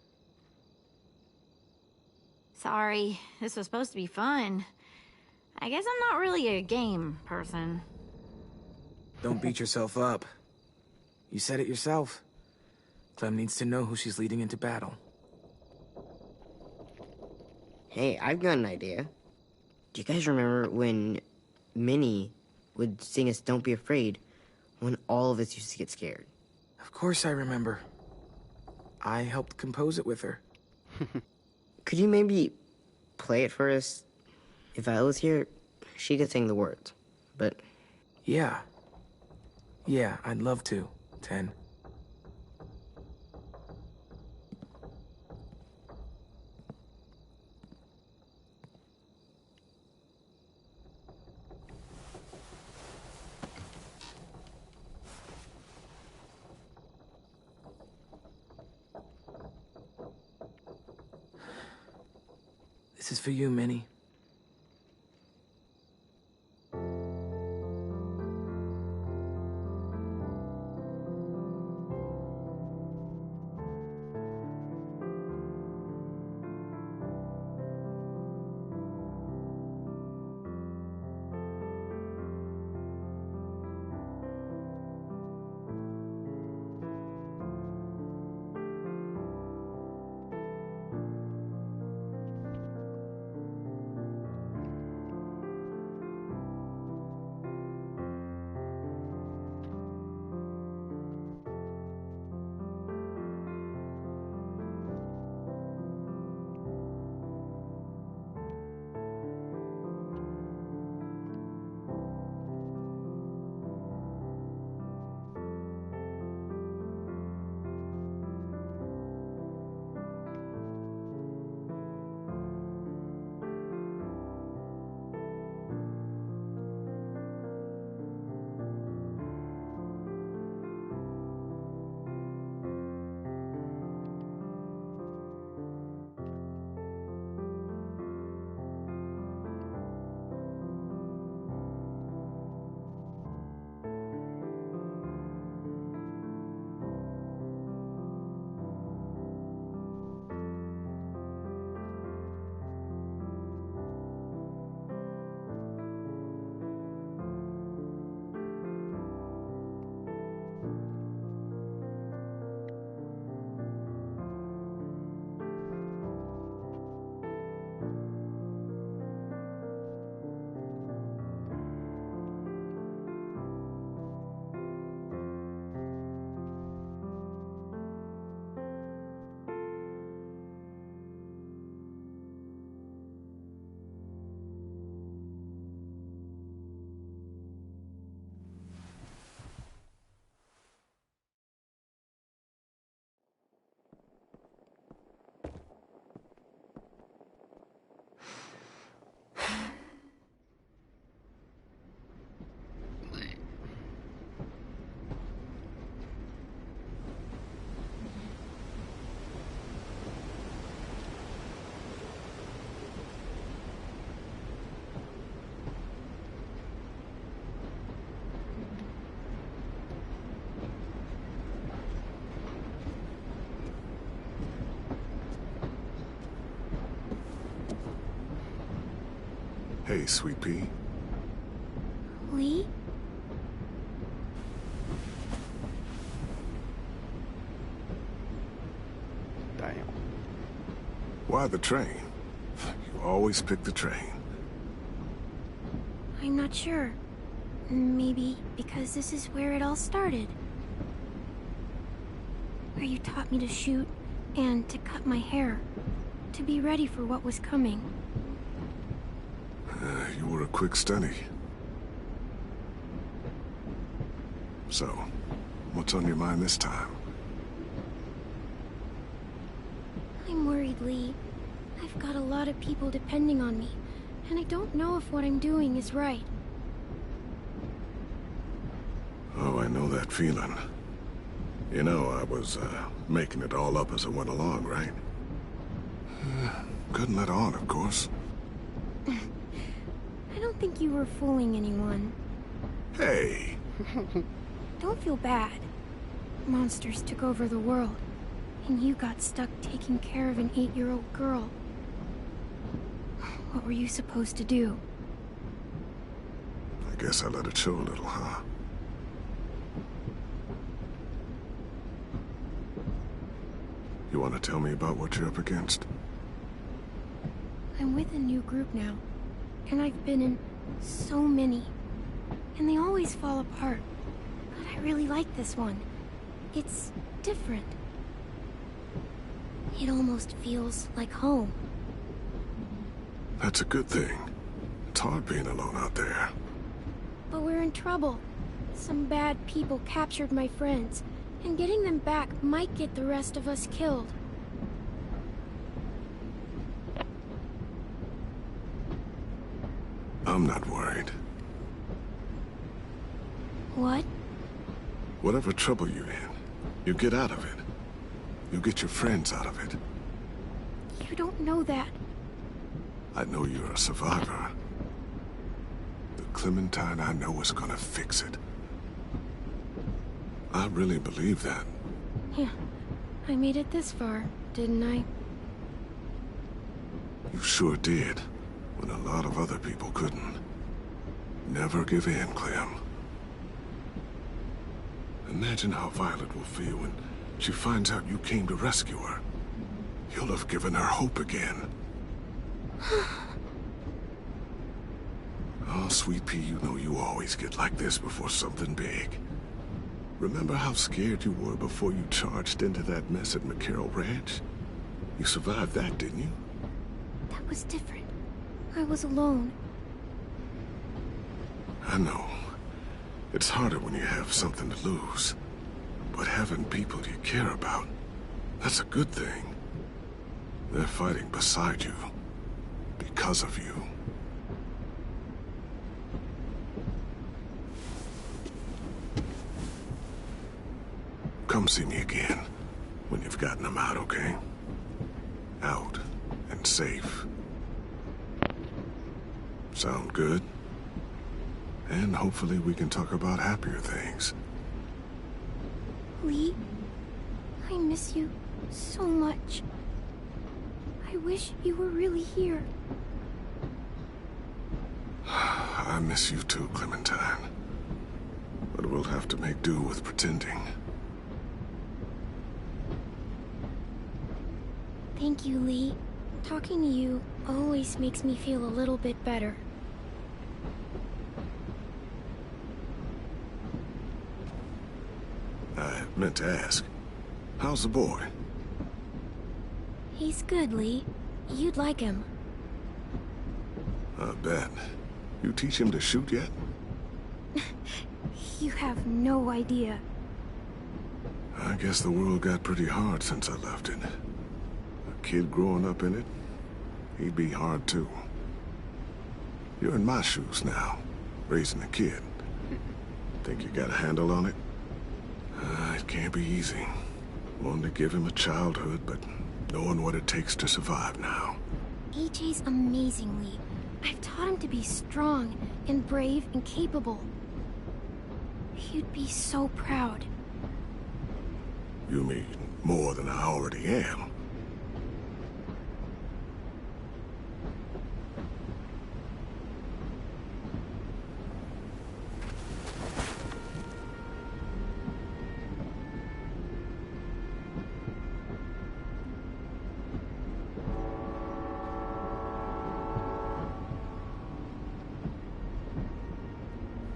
Sorry, this was supposed to be fun. I guess I'm not really a game person. Don't beat yourself up. You said it yourself. Clem needs to know who she's leading into battle. Hey, I've got an idea. Do you guys remember when Minnie would sing us Don't Be Afraid when all of us used to get scared? Of course I remember. I helped compose it with her. Could you maybe play it for us? If I was here, she could sing the words, but... Yeah. Yeah, I'd love to, Ten. This is for you, Minnie. Hey, Sweet Pea. Lee? Damn. Why the train? You always pick the train. I'm not sure. Maybe because this is where it all started. Where you taught me to shoot and to cut my hair. To be ready for what was coming. You were a quick study. So, what's on your mind this time? I'm worried, Lee. I've got a lot of people depending on me, and I don't know if what I'm doing is right. Oh, I know that feeling. You know, I was, making it all up as I went along, right? Couldn't let on, of course. I don't think you were fooling anyone. Hey! Don't feel bad. Monsters took over the world, and you got stuck taking care of an 8-year-old girl. What were you supposed to do? I guess I let it show a little, huh? You want to tell me about what you're up against? I'm with a new group now, and I've been in so many, and they always fall apart. But I really like this one. It's different. It almost feels like home. That's a good thing. It's hard being alone out there. But we're in trouble. Some bad people captured my friends, and getting them back might get the rest of us killed. I'm not worried. What? Whatever trouble you're in, you get out of it. You get your friends out of it. You don't know that. I know you're a survivor. The Clementine I know is gonna fix it. I really believe that. Yeah, I made it this far, didn't I? You sure did, when a lot of other people couldn't. Never give in, Clem. Imagine how Violet will feel when she finds out you came to rescue her. You'll have given her hope again. Oh, Sweet Pea, you know you always get like this before something big. Remember how scared you were before you charged into that mess at McCarroll Ranch? You survived that, didn't you? That was different. I was alone. I know. It's harder when you have something to lose. But having people you care about, that's a good thing. They're fighting beside you. Because of you. Come see me again when you've gotten them out, okay? Out and safe. Sound good? And hopefully we can talk about happier things. Lee, I miss you so much. I wish you were really here. I miss you too, Clementine. But we'll have to make do with pretending. Thank you, Lee. Talking to you always makes me feel a little bit better. I meant to ask, how's the boy? He's good, Lee. You'd like him. I bet. You teach him to shoot yet? You have no idea. I guess the world got pretty hard since I left it. A kid growing up in it, he'd be hard too. You're in my shoes now, raising a kid. Think you got a handle on it? It can't be easy. Wanting to give him a childhood, but knowing what it takes to survive now. AJ's amazing, Lee. I've taught him to be strong and brave and capable. He'd be so proud. You mean more than I already am?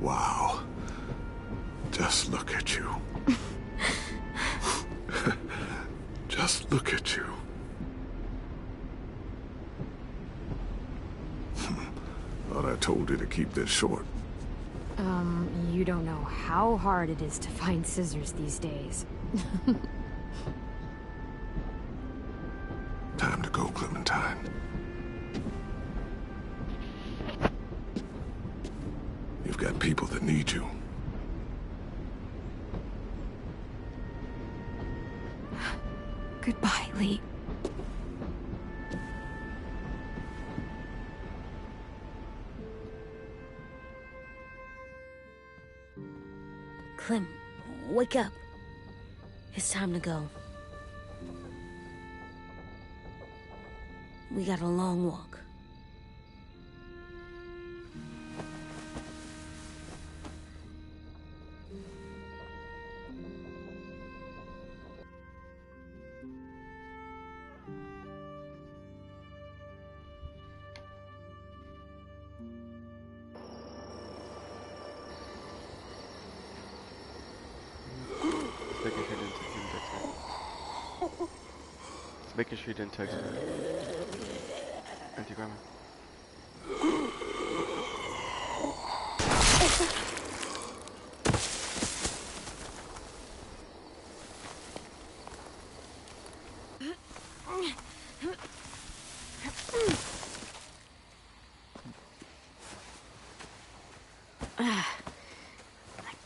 Wow. Just look at you. Just look at you. Thought I told you to keep this short. You don't know how hard it is to find scissors these days. Time to go, Clementine. You've got people that need you. Goodbye, Lee. Clem, wake up. It's time to go. We got a long walk. Just making sure you didn't text me. Auntie Grandma. I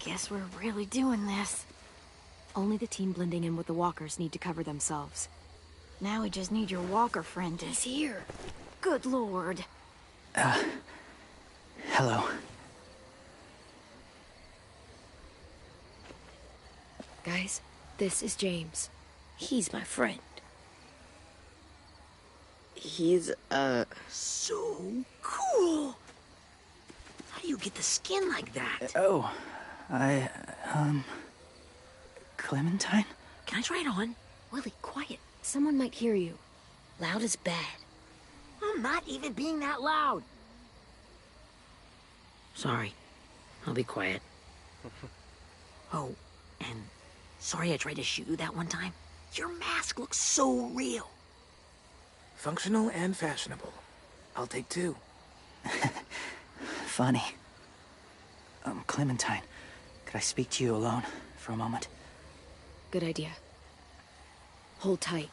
guess we're really doing this. Only the team blending in with the walkers need to cover themselves. Now we just need your walker friend to... He's here. Good lord. Hello. Guys, this is James. He's my friend. He's, So cool! How do you get the skin like that? Oh, Clementine? Can I try it on? Willie, quiet. Someone might hear you. Loud is bad. I'm not even being that loud. Sorry. I'll be quiet. Oh, and sorry I tried to shoot you that one time. Your mask looks so real. Functional and fashionable. I'll take 2. Funny. Clementine, could I speak to you alone for a moment? Good idea. Hold tight.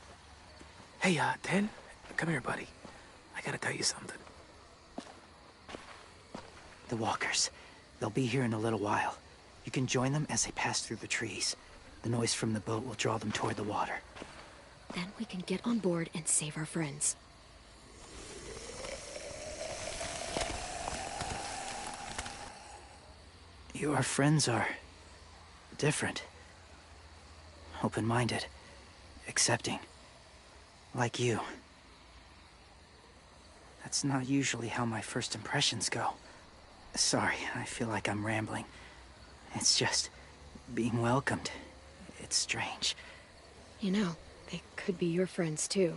Hey, Ten, come here, buddy. I gotta tell you something. The walkers. They'll be here in a little while. You can join them as they pass through the trees. The noise from the boat will draw them toward the water. Then we can get on board and save our friends. Your friends are different. Open-minded. Accepting. Like you. That's not usually how my first impressions go. Sorry, I feel like I'm rambling. It's just being welcomed. It's strange. You know, they could be your friends too.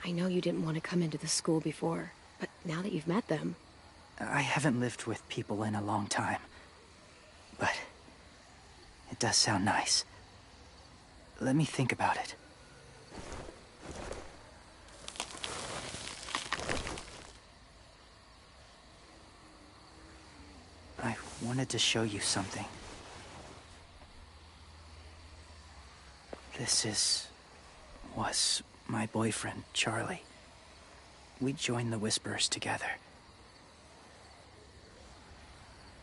I know you didn't want to come into the school before, but now that you've met them... I haven't lived with people in a long time. But it does sound nice. Let me think about it. I wanted to show you something. This was my boyfriend, Charlie. We joined the Whisperers together.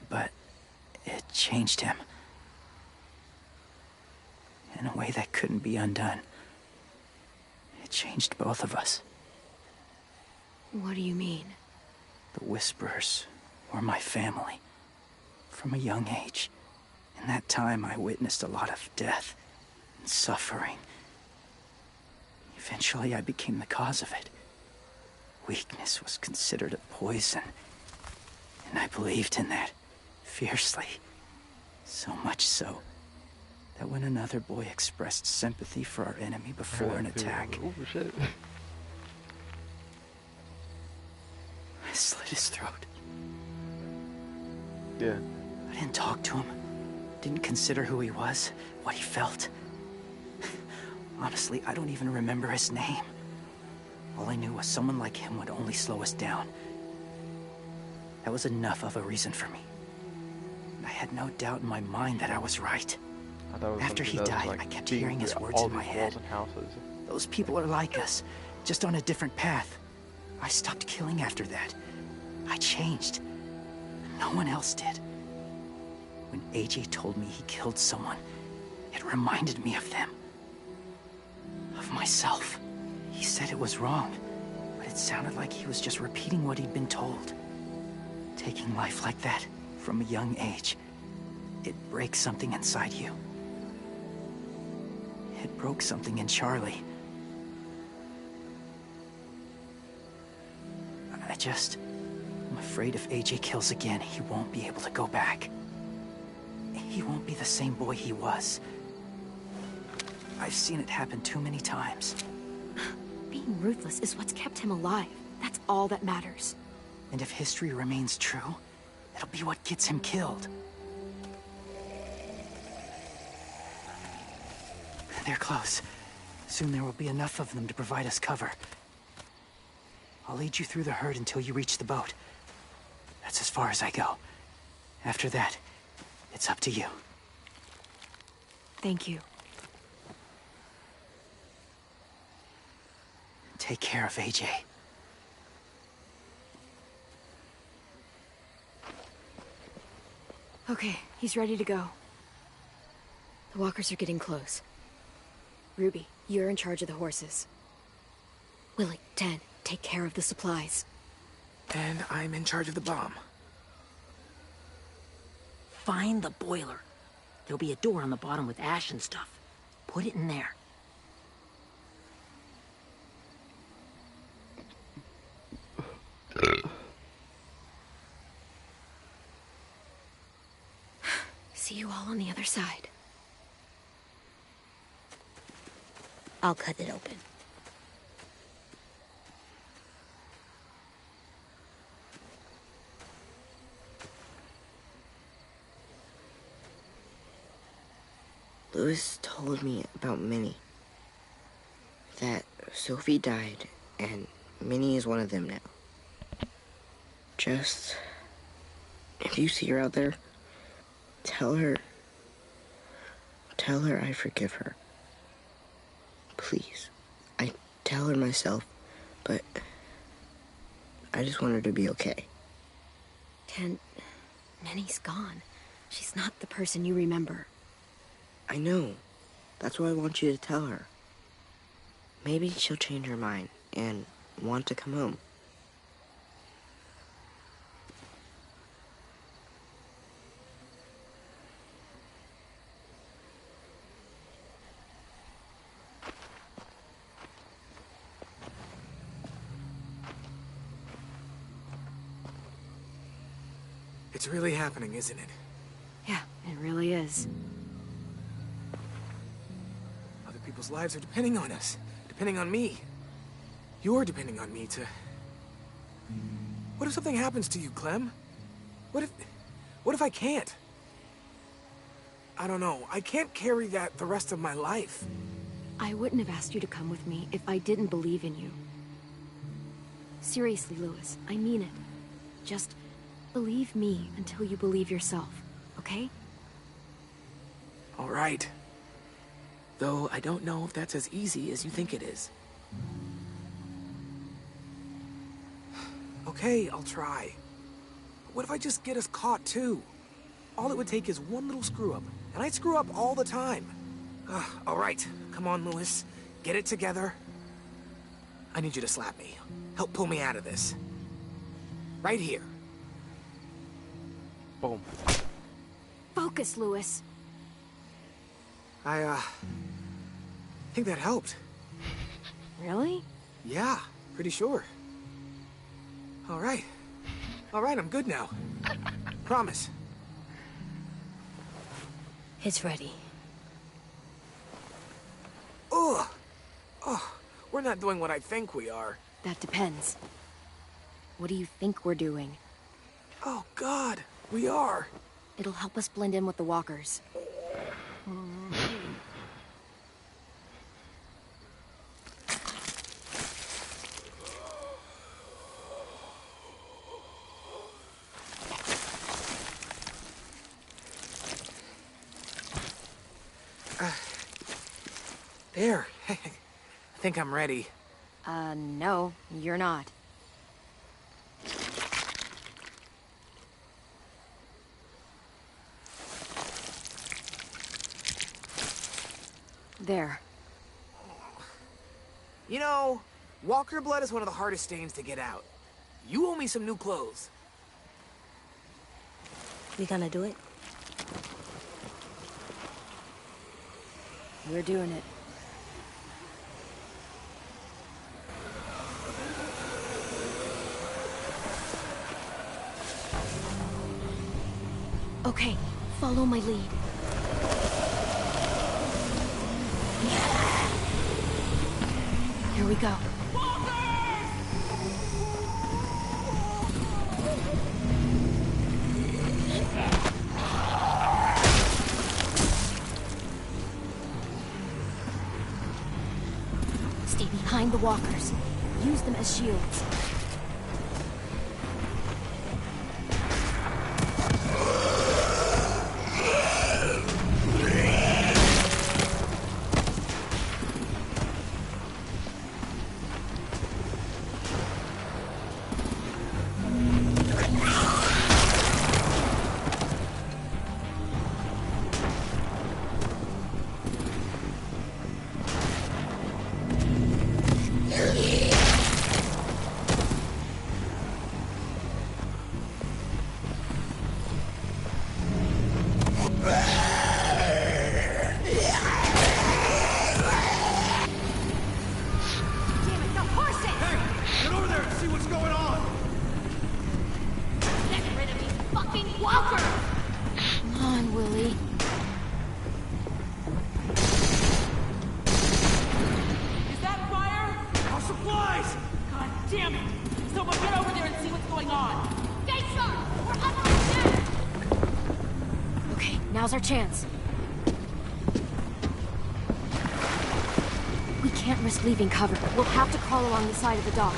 But it changed him. In a way that couldn't be undone. It changed both of us. What do you mean? The Whisperers were my family. From a young age. In that time, I witnessed a lot of death and suffering. Eventually, I became the cause of it. Weakness was considered a poison. And I believed in that. Fiercely. So much so that when another boy expressed sympathy for our enemy before an attack, Oh shit. I slit his throat. Yeah. I didn't talk to him. Didn't consider who he was, what he felt. Honestly, I don't even remember his name. All I knew was someone like him would only slow us down. That was enough of a reason for me. I had no doubt in my mind that I was right. I thought it was After something he that was, died, like, I kept being hearing his through words all in my these head. walls and houses. Those people are like us, just on a different path. I stopped killing after that. I changed. No one else did. When AJ told me he killed someone, it reminded me of them. Of myself. He said it was wrong, but it sounded like he was just repeating what he'd been told. Taking life like that, from a young age, it breaks something inside you. It broke something in Charlie. I'm afraid if AJ kills again, he won't be able to go back. He won't be the same boy he was. I've seen it happen too many times. Being ruthless is what's kept him alive. That's all that matters. And if history remains true, it'll be what gets him killed. They're close. Soon there will be enough of them to provide us cover. I'll lead you through the herd until you reach the boat. That's as far as I go. After that, it's up to you. Thank you. Take care of AJ. Okay, he's ready to go. The walkers are getting close. Ruby, you're in charge of the horses. Willie, Ted, take care of the supplies. And I'm in charge of the bomb. Find the boiler. There'll be a door on the bottom with ash and stuff. Put it in there. See you all on the other side. I'll cut it open. Louis told me about Minnie. That Sophie died, and Minnie is one of them now. Just... if you see her out there, tell her I forgive her. Please. I tell her myself, but I just want her to be okay. Ken, Minnie's gone. She's not the person you remember. I know. That's why I want you to tell her. Maybe she'll change her mind and want to come home. It's really happening, isn't it? Yeah, it really is. Other people's lives are depending on us. Depending on me. You're depending on me to... What if something happens to you, Clem? What if I can't? I don't know. I can't carry that the rest of my life. I wouldn't have asked you to come with me if I didn't believe in you. Seriously, Louis, I mean it. Just believe me until you believe yourself, okay? All right. Though I don't know if that's as easy as you think it is. Okay, I'll try. But what if I just get us caught too? All it would take is one little screw-up, and I'd screw up all the time. All right, come on, Louis. Get it together. I need you to slap me. Help pull me out of this. Right here. Boom. Focus, Louis. I think that helped. Really? Yeah, pretty sure. All right. All right, I'm good now. Promise. It's ready. Ugh! Oh, we're not doing what I think we are. That depends. What do you think we're doing? Oh, God, we are. It'll help us blend in with the walkers. There. I think I'm ready. No, you're not. There. You know, Walker blood is one of the hardest stains to get out. You owe me some new clothes. We gonna do it? We're doing it. Okay, follow my lead. Here we go. Stay behind the walkers. Use them as shields. Now's our chance. We can't risk leaving cover. We'll have to crawl along the side of the dock.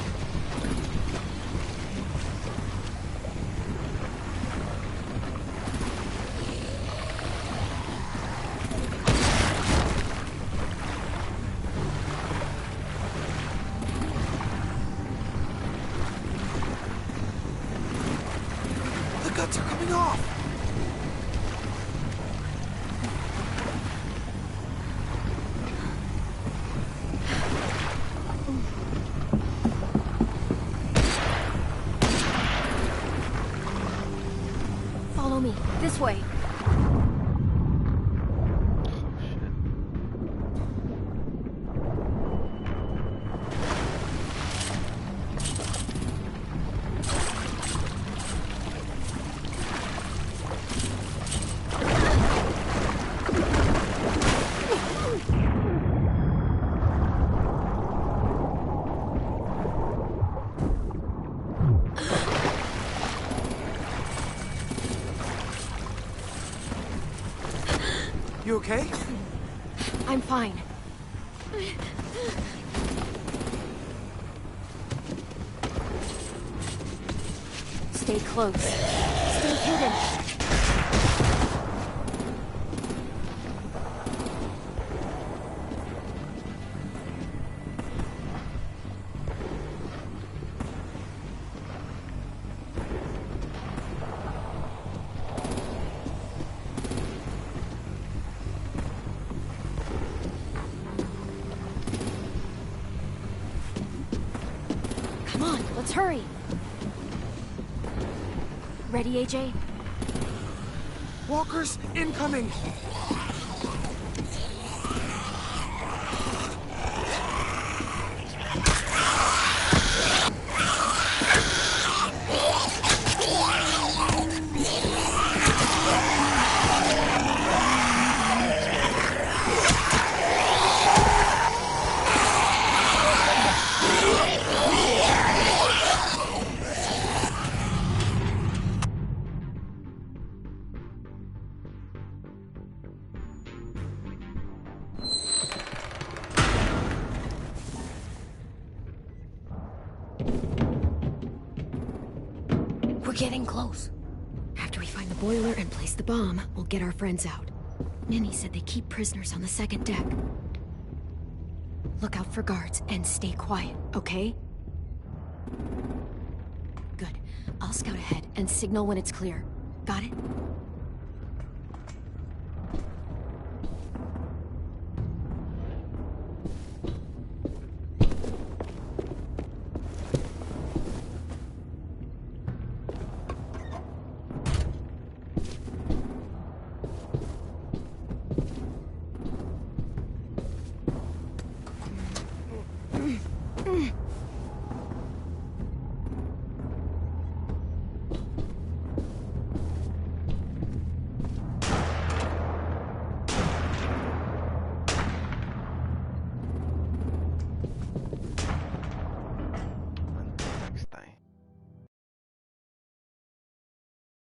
The guts are coming off! Follow me. This way. You okay? I'm fine. Stay close. Stay hidden. Come on, let's hurry. Ready, AJ? Walkers incoming! We're getting close. After we find the boiler and place the bomb, we'll get our friends out. Ninny said they keep prisoners on the second deck. Look out for guards and stay quiet, okay? Good. I'll scout ahead and signal when it's clear. Got it?